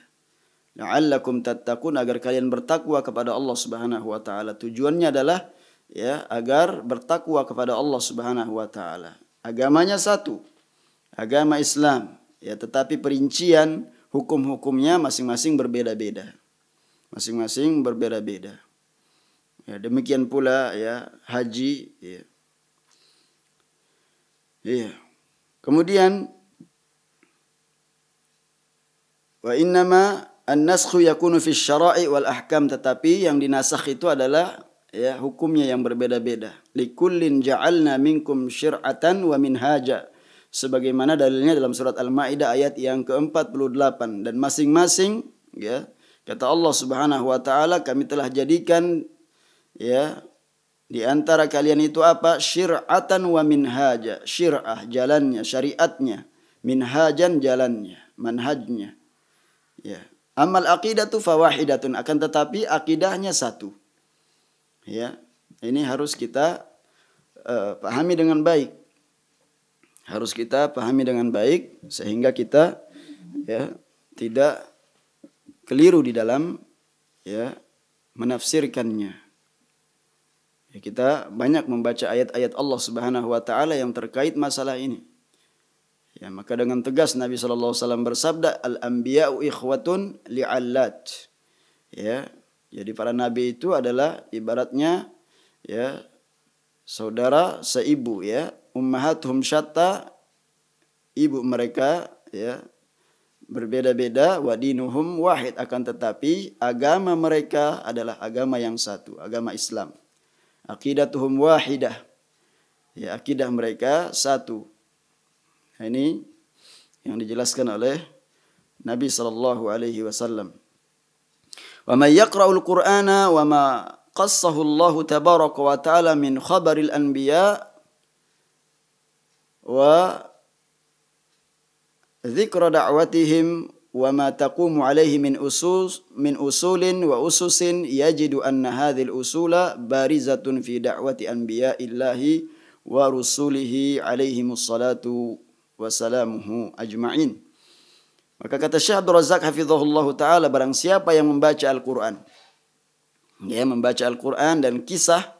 La'allakum tattaqun, agar kalian bertakwa kepada Allah Subhanahu wa taala. Tujuannya adalah, ya, agar bertakwa kepada Allah Subhanahu wa taala. Agamanya satu, agama Islam, ya, tetapi perincian hukum-hukumnya masing-masing berbeda-beda. Masing-masing berbeda-beda. Ya, demikian pula, ya, haji, ya. Iya. Kemudian wa innama an-naskhu yakunu fi syara'i wal ahkam, tetapi yang dinasakh itu adalah, ya, hukumnya yang berbeda-beda. Likullin ja'alna minkum syir'atan wa minhaja, sebagaimana dalilnya dalam surat Al-Maidah ayat yang ke-48, dan masing-masing, ya, kata Allah Subhanahu wa taala, kami telah jadikan, ya, di antara kalian itu apa? Syir'atan wa minhaja. Syir'ah, jalannya, syariatnya. Minhajan, jalannya, manhajnya. Ya. Amal aqidatu fawahidatun, akan tetapi akidahnya satu. Ya. Ini harus kita pahami dengan baik. Harus kita pahami dengan baik sehingga kita, ya, tidak keliru di dalam, ya, menafsirkannya. Ya, kita banyak membaca ayat-ayat Allah Subhanahu wa taala yang terkait masalah ini. Ya, maka dengan tegas Nabi sallallahu alaihi wasallam bersabda, al-anbiya'u ikhwatun li'allat. Ya, jadi para nabi itu adalah ibaratnya, ya, saudara seibu, ya, ummahatuhum syatta, ibu mereka, ya, berbeda-beda, wa dinuhum wahid, akan tetapi agama mereka adalah agama yang satu, agama Islam. Aqidatuhum wahidah, ya, akidah mereka satu. Nah, ini yang dijelaskan oleh Nabi sallallahu alaihi wasallam. Wa may yaqra'ul Qur'ana wa ma qassahu Allah tabaraka wa ta'ala min khabaril anbiya wa dzikra da'watihim wa ma taqumu alaihi min usulin wa ususin, yajidu anna hadhil usula barizatun fi da'wati anbiya'illahi wa rusulihi alaihimus salatu wassalamuhu ajma'in. Maka kata Syekh Abdul Razak hafizahullah ta'ala, barang siapa yang membaca Al-Quran, ya, membaca Al-Quran dan kisah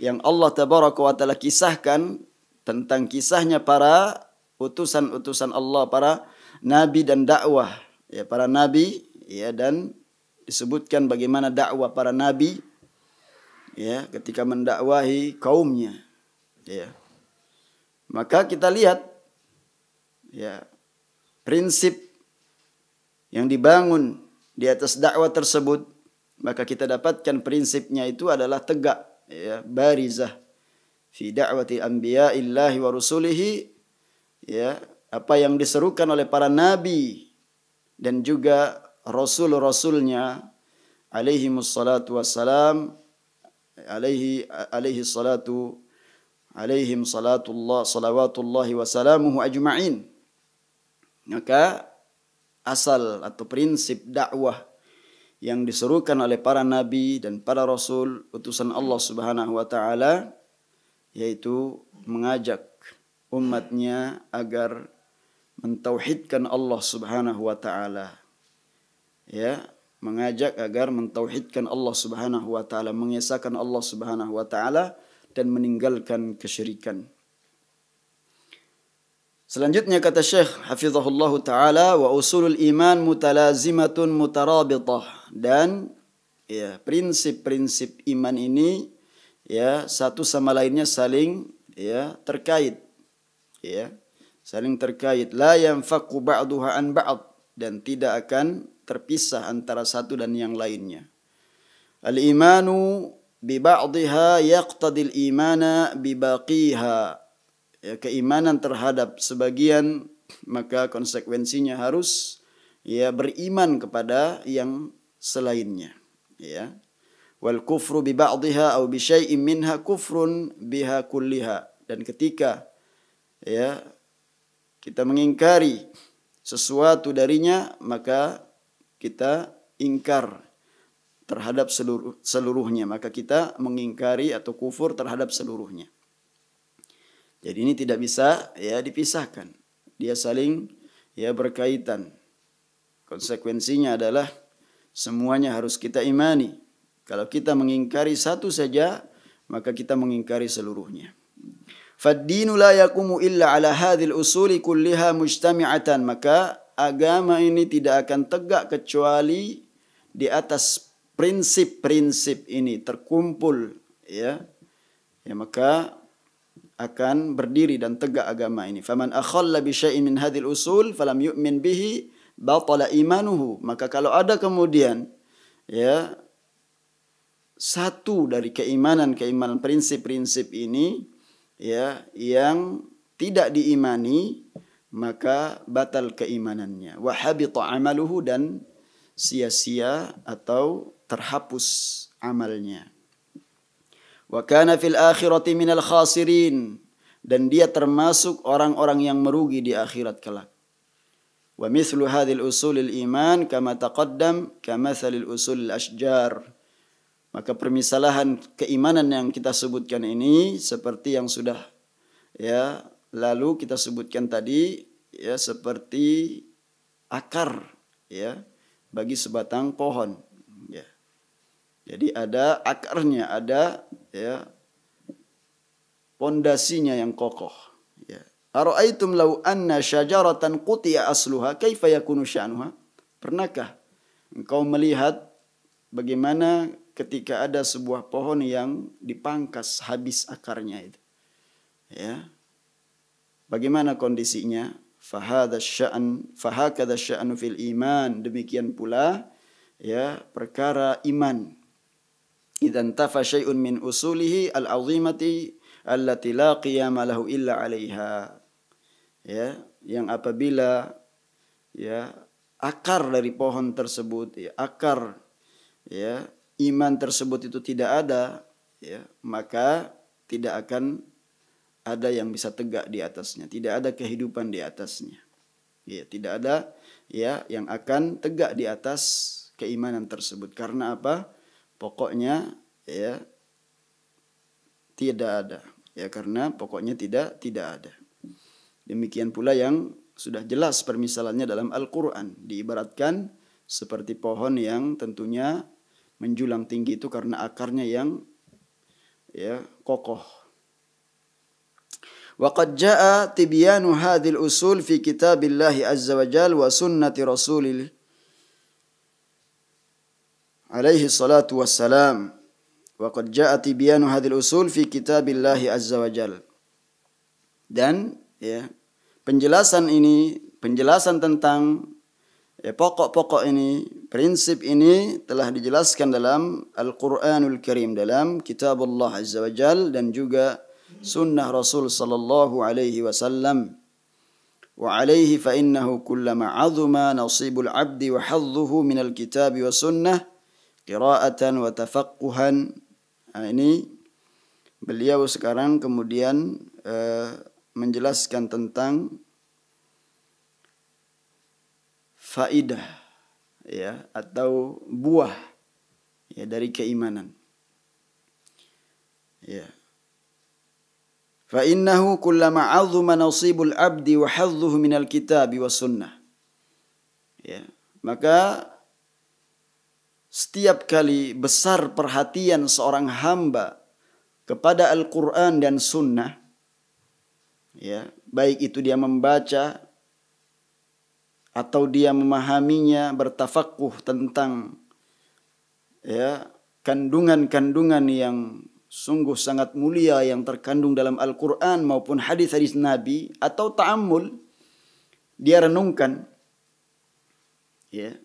yang Allah tabaraka wa ta'ala kisahkan tentang kisahnya para utusan-utusan Allah, para nabi dan dakwah, ya, para nabi, ya, dan disebutkan bagaimana dakwah para nabi, ya, ketika mendakwahi kaumnya, ya. Maka kita lihat, ya, prinsip yang dibangun di atas dakwah tersebut, maka kita dapatkan prinsipnya itu adalah tegak, ya, barizah fi da'wati anbiya'illahi wa rusulihi, ya, apa yang diserukan oleh para nabi dan juga rasul-rasulnya alaihimus salatu wassalam, alaihim salatullah salawatullahi wassalamuhu ajma'in. Maka asal atau prinsip dakwah yang diserukan oleh para nabi dan para rasul utusan Allah Subhanahu wa taala, yaitu mengajak umatnya agar mentauhidkan Allah Subhanahu wa taala. Ya, mengajak agar mentauhidkan Allah Subhanahu wa taala, mengesahkan Allah Subhanahu wa taala dan meninggalkan kesyirikan. Selanjutnya kata Syekh hafizahullahu taala, wa usulul iman mutalazimatun mutarabitah, dan ya prinsip-prinsip iman ini ya satu sama lainnya saling ya terkait, ya saling terkait, la yanfaqu ba'duha an ba'd, dan tidak akan terpisah antara satu dan yang lainnya. Al-imanu bi ba'dihha yaqtadil imana bi baqiha, ya, keimanan terhadap sebagian maka konsekuensinya harus ya beriman kepada yang selainnya, ya. Wal kufru bi ba'dihha aw bi syai'in minha kufrun biha kulliha, dan ketika ya kita mengingkari sesuatu darinya maka kita ingkar terhadap seluruhnya, maka kita mengingkari atau kufur terhadap seluruhnya. Jadi ini tidak bisa ya dipisahkan. Dia saling ya berkaitan. Konsekuensinya adalah semuanya harus kita imani. Kalau kita mengingkari satu saja, maka kita mengingkari seluruhnya. Fad-dinu la yaqumu illa ala hadhil usuli kulliha mujtami'atan, maka agama ini tidak akan tegak kecuali di atas prinsip-prinsip ini terkumpul, ya. Ya maka akan berdiri dan tegak agama ini. Faman akhalla bi syai'in min hadhil usul falam yu'min bihi batala imanuhu. Maka kalau ada kemudian ya satu dari keimanan prinsip-prinsip ini ya yang tidak diimani, maka batal keimanannya. Wa habita amaluhu, dan sia-sia atau terhapus amalnya. Wa kana fil akhirati minal khasirin, dan dia termasuk orang-orang yang merugi di akhirat kelak. Wa mithlu hadhil usulil iman kama taqaddam kamathalil usulil ashjar. Maka permisalahan keimanan yang kita sebutkan ini seperti yang sudah ya lalu kita sebutkan tadi, ya seperti akar ya bagi sebatang pohon, ya. Jadi ada akarnya, ada ya pondasinya yang kokoh, ya. Ara'aitum law anna syajaratan qutiya asluha kaifa yakunu sya'nuha? Pernahkah engkau melihat bagaimana ketika ada sebuah pohon yang dipangkas habis akarnya itu, ya, bagaimana kondisinya? Fahakadha sya'nu fil iman, demikian pula ya perkara iman. Idzan tafa syai'un min usulihi al-'azimati allati la qiyama lahu illa 'alaiha, ya, yang apabila ya akar dari pohon tersebut, ya, akar ya iman tersebut itu tidak ada, ya, maka tidak akan ada yang bisa tegak di atasnya, tidak ada kehidupan di atasnya. Ya, tidak ada ya yang akan tegak di atas keimanan tersebut. Karena apa? Pokoknya ya tidak ada. Ya karena pokoknya tidak ada. Demikian pula yang sudah jelas permisalannya dalam Al-Qur'an, diibaratkan seperti pohon yang tentunya menjulang tinggi itu karena akarnya yang ya kokoh. وقد جاء تبيان هذه الأصول في كتاب الله عز وجل وسنة رسوله عليه الصلاة والسلام. وقد جاء تبيان هذه الأصول في كتاب الله عز وجل. Dan ya penjelasan ini, penjelasan tentang ya, pokok-pokok ini, prinsip ini telah dijelaskan dalam Al-Quranul Karim, dalam kitab Allah Azza wa Jal, dan juga sunnah Rasul sallallahu alaihi wasallam. Wa alaihi fa innahu kullama 'azuma nasibul 'abdi wa hadduhu minal kitabi wa sunnah qira'atan wa tafaqquhan. Nah, ini beliau sekarang kemudian menjelaskan tentang faidah ya atau buah ya dari keimanan. Ya. Fa innahu kullama 'azuma nasibul 'abdi wa hadduhu minal kitabi was sunnah. Ya, maka setiap kali besar perhatian seorang hamba kepada Al-Qur'an dan sunnah, ya, baik itu dia membaca atau dia memahaminya, bertafakuh tentang ya kandungan-kandungan yang sungguh sangat mulia yang terkandung dalam Al-Quran maupun hadis-hadis Nabi, atau ta'ammul, dia renungkan ya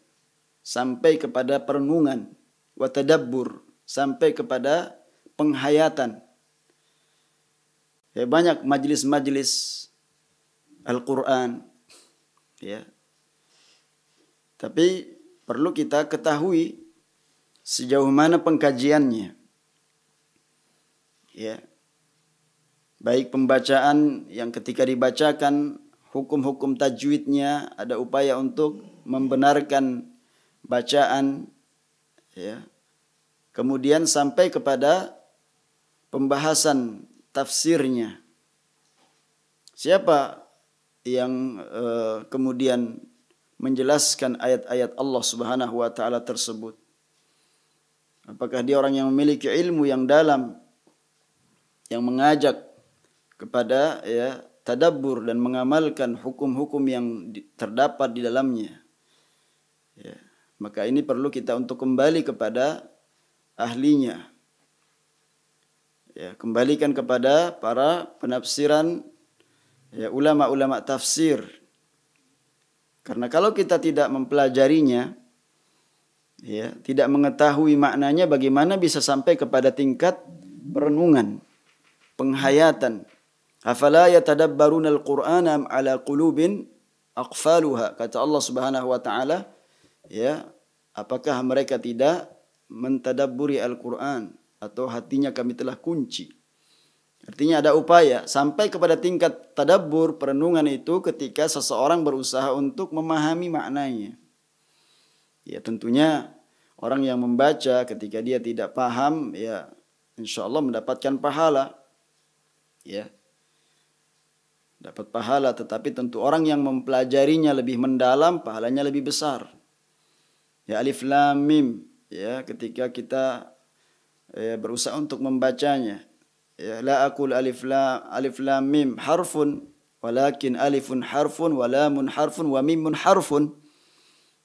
sampai kepada perenungan, wa tadabbur, sampai kepada penghayatan. Ya, banyak majlis-majlis Al-Quran ya. Tapi perlu kita ketahui sejauh mana pengkajiannya. Ya. Baik pembacaan yang ketika dibacakan hukum-hukum tajwidnya, ada upaya untuk membenarkan bacaan ya. Kemudian sampai kepada pembahasan tafsirnya. Siapa yang kemudian menjelaskan ayat-ayat Allah Subhanahu wa taala tersebut? Apakah dia orang yang memiliki ilmu yang dalam, yang mengajak kepada ya tadabbur dan mengamalkan hukum-hukum yang terdapat di dalamnya. Ya, maka ini perlu kita untuk kembali kepada ahlinya. Ya, kembalikan kepada para penafsiran ya, ulama-ulama tafsir. Karena kalau kita tidak mempelajarinya, ya, tidak mengetahui maknanya, bagaimana bisa sampai kepada tingkat perenungan, penghayatan. Afala yatadabbaruna al-Qur'ana am ala qulubin aqfaluha, kata Allah Subhanahu wa taala, ya, apakah mereka tidak mentadabburi Al-Qur'an, atau hatinya kami telah kunci. Artinya ada upaya sampai kepada tingkat tadabbur, perenungan itu ketika seseorang berusaha untuk memahami maknanya. Ya, tentunya orang yang membaca ketika dia tidak paham, ya insya Allah mendapatkan pahala. Ya, dapat pahala, tetapi tentu orang yang mempelajarinya lebih mendalam, pahalanya lebih besar. Ya, alif lam mim, ya, ketika kita berusaha untuk membacanya, ya, la aqul alif lam mim harfun, walakin alifun harfun, wa lamun harfun, wa mimun harfun.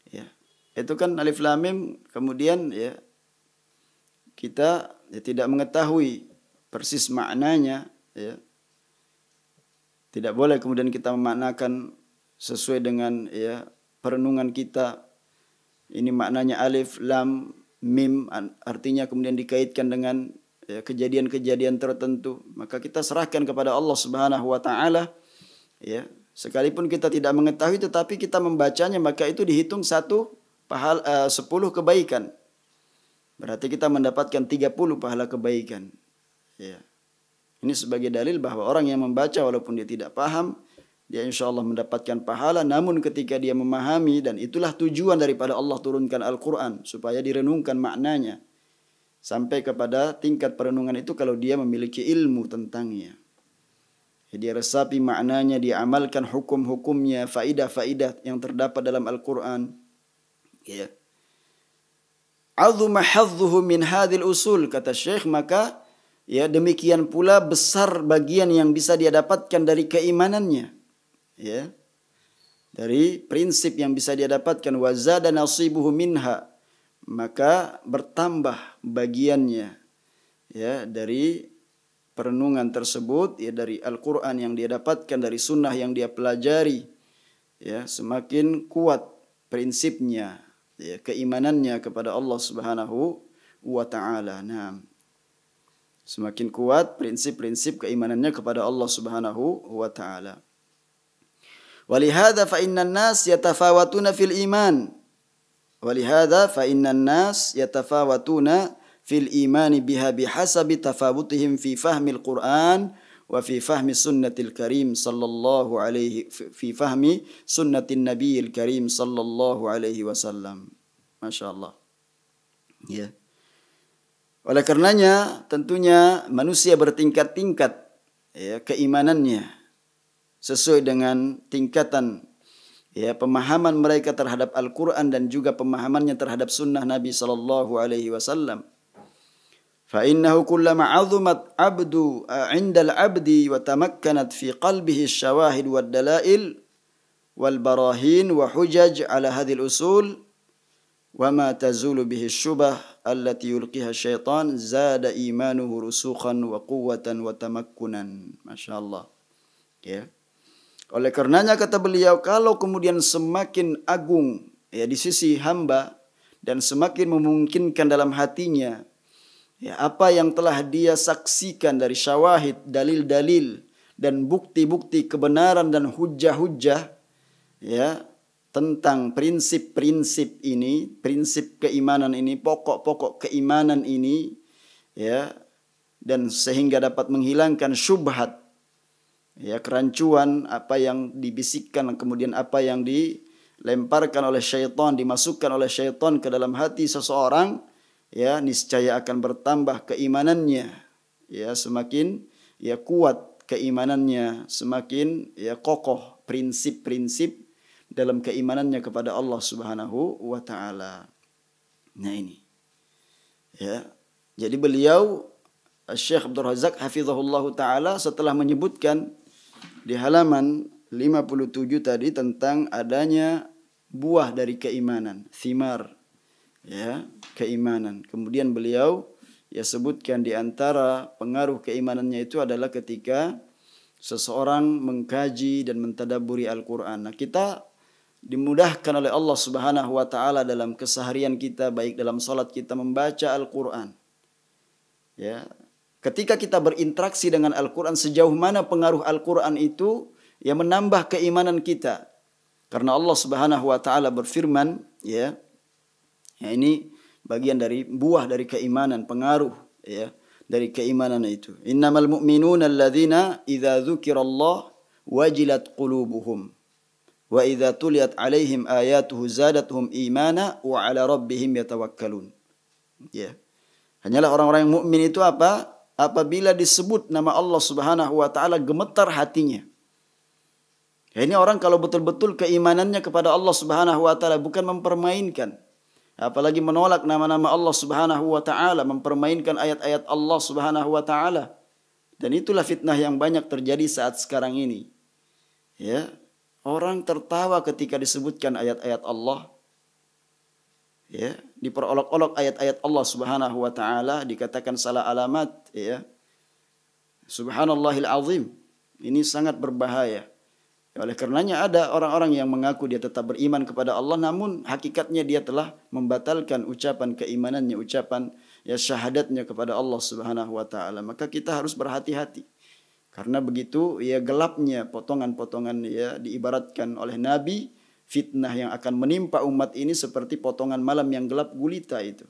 Ya, itu kan alif lam mim, kemudian ya kita ya tidak mengetahui persis maknanya, ya. Tidak boleh kemudian kita memaknakan sesuai dengan ya perenungan kita. Ini maknanya alif lam mim, artinya kemudian dikaitkan dengan ya, kejadian-kejadian tertentu. Maka kita serahkan kepada Allah Subhanahu wa taala, ya. Sekalipun kita tidak mengetahui tetapi kita membacanya, maka itu dihitung 10 kebaikan. Berarti kita mendapatkan 30 pahala kebaikan. Ya. Ini sebagai dalil bahwa orang yang membaca walaupun dia tidak paham, dia insya Allah mendapatkan pahala. Namun ketika dia memahami, dan itulah tujuan daripada Allah turunkan Al-Quran, supaya direnungkan maknanya. Sampai kepada tingkat perenungan itu kalau dia memiliki ilmu tentangnya. Dia resapi maknanya, dia amalkan hukum-hukumnya, faidah-faidah yang terdapat dalam Al-Quran. Ya. Azuma hadzuhu min hadhil usul, kata Syekh, maka ya demikian pula besar bagian yang bisa dia dapatkan dari keimanannya, ya, dari prinsip yang bisa dia dapatkan. Wa zada nasibuhu minha, maka bertambah bagiannya, ya, dari perenungan tersebut, ya, dari Al-Quran yang dia dapatkan, dari sunnah yang dia pelajari, ya, semakin kuat prinsipnya, ya, keimanannya kepada Allah Subhanahu wa taala. Nah, semakin kuat prinsip-prinsip keimanannya kepada Allah Subhanahu wa taala. Walihada fa innan nas yatafawatuna fil iman. Walihada fa innan nas yatafawatuna fil iman biha bihasabi tafawutihim fi fahmil Qur'an wa fi fahmi sunnatil karim sallallahu alaihi fi fahmi sunnatin nabiyil karim sallallahu alaihi wasallam. Masyaallah. Ya. Oleh karenanya tentunya manusia bertingkat-tingkat, ya, keimanannya sesuai dengan tingkatan, ya, pemahaman mereka terhadap Al-Quran dan juga pemahamannya terhadap sunnah Nabi sallallahu alaihi wasallam. Fa innahu kullama 'azumat 'indal 'abdi wa tamakkanat fi qalbihi syawahid wad dalail wal barahin wa hujaj ala hadhil usul wa ma tazulu bihi syubah allati yulqiha syaitan zada imanuhu rusukhan wa quwwatan wa tamakkunan. Masyaallah. Ya. Oleh karenanya kata beliau, kalau kemudian semakin agung ya di sisi hamba dan semakin memungkinkan dalam hatinya ya apa yang telah dia saksikan dari syawahid, dalil-dalil dan bukti-bukti kebenaran dan hujjah-hujjah ya tentang prinsip-prinsip ini, prinsip keimanan ini, pokok-pokok keimanan ini ya, dan sehingga dapat menghilangkan syubhat ya, kerancuan apa yang dibisikkan kemudian apa yang dilemparkan oleh syaitan, dimasukkan oleh syaitan ke dalam hati seseorang ya, niscaya akan bertambah keimanannya ya, semakin ya kuat keimanannya, semakin ya kokoh prinsip-prinsip dalam keimanannya kepada Allah Subhanahu wa taala. Nah ini. Ya. Jadi beliau Syekh Abdul Razak hafizahullahu taala setelah menyebutkan di halaman 57 tadi tentang adanya buah dari keimanan, thimar ya, keimanan. Kemudian beliau ya sebutkan di antara pengaruh keimanannya itu adalah ketika seseorang mengkaji dan mentadabburi Al-Qur'an. Nah, kita dimudahkan oleh Allah Subhanahu wa taala dalam keseharian kita, baik dalam salat kita membaca Al-Qur'an. Ya. Ketika kita berinteraksi dengan Al-Qur'an, sejauh mana pengaruh Al-Qur'an itu yang menambah keimanan kita. Karena Allah Subhanahu wa taala berfirman, ya. Ya, ini bagian dari buah dari keimanan, pengaruh ya dari keimanan itu. Innamal mu'minuna alladzina idza dzukirallah wajilat qulubuhum wa idza tuliyat alaihim ayatuhu zadatuhum imana wa ala rabbihim yatawakkalun. Ya. Hanyalah orang-orang yang mukmin itu apa? Apabila disebut nama Allah Subhanahu wa taala gemetar hatinya. Ya, ini orang kalau betul-betul keimanannya kepada Allah Subhanahu wa taala bukan mempermainkan, apalagi menolak nama-nama Allah Subhanahu wa taala, mempermainkan ayat-ayat Allah Subhanahu wa taala. Dan itulah fitnah yang banyak terjadi saat sekarang ini. Ya, orang tertawa ketika disebutkan ayat-ayat Allah. Ya, diperolok-olok ayat-ayat Allah Subhanahu wa taala, dikatakan salah alamat ya. Subhanallahil azim. Ini sangat berbahaya. Oleh karenanya ada orang-orang yang mengaku dia tetap beriman kepada Allah, namun hakikatnya dia telah membatalkan ucapan keimanannya, ucapan ya syahadatnya kepada Allah Subhanahu wa taala. Maka kita harus berhati-hati. Karena begitu ya gelapnya potongan-potongan ya diibaratkan oleh Nabi, fitnah yang akan menimpa umat ini seperti potongan malam yang gelap gulita itu.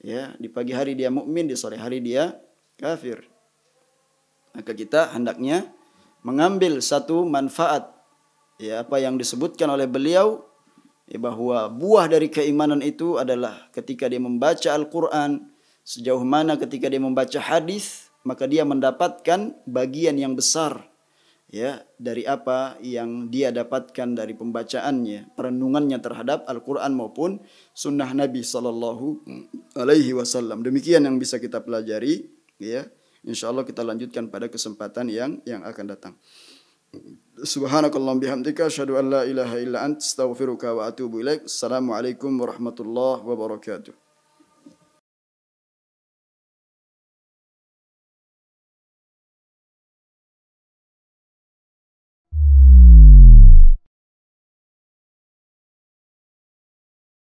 Ya, di pagi hari dia mukmin, di sore hari dia kafir. Maka kita hendaknya mengambil satu manfaat ya apa yang disebutkan oleh beliau ya, bahwa buah dari keimanan itu adalah ketika dia membaca Al-Qur'an, sejauh mana ketika dia membaca hadis maka dia mendapatkan bagian yang besar ya dari apa yang dia dapatkan dari pembacaannya, perenungannya terhadap Al-Qur'an maupun sunnah Nabi sallallahu alaihi wasallam. Demikian yang bisa kita pelajari ya. Insyaallah kita lanjutkan pada kesempatan yang akan datang. Subhanakallahumma bihamdika asyhadu an la ilaha illa anta astaghfiruka wa atubu ilaik. Assalamualaikum warahmatullahi wabarakatuh.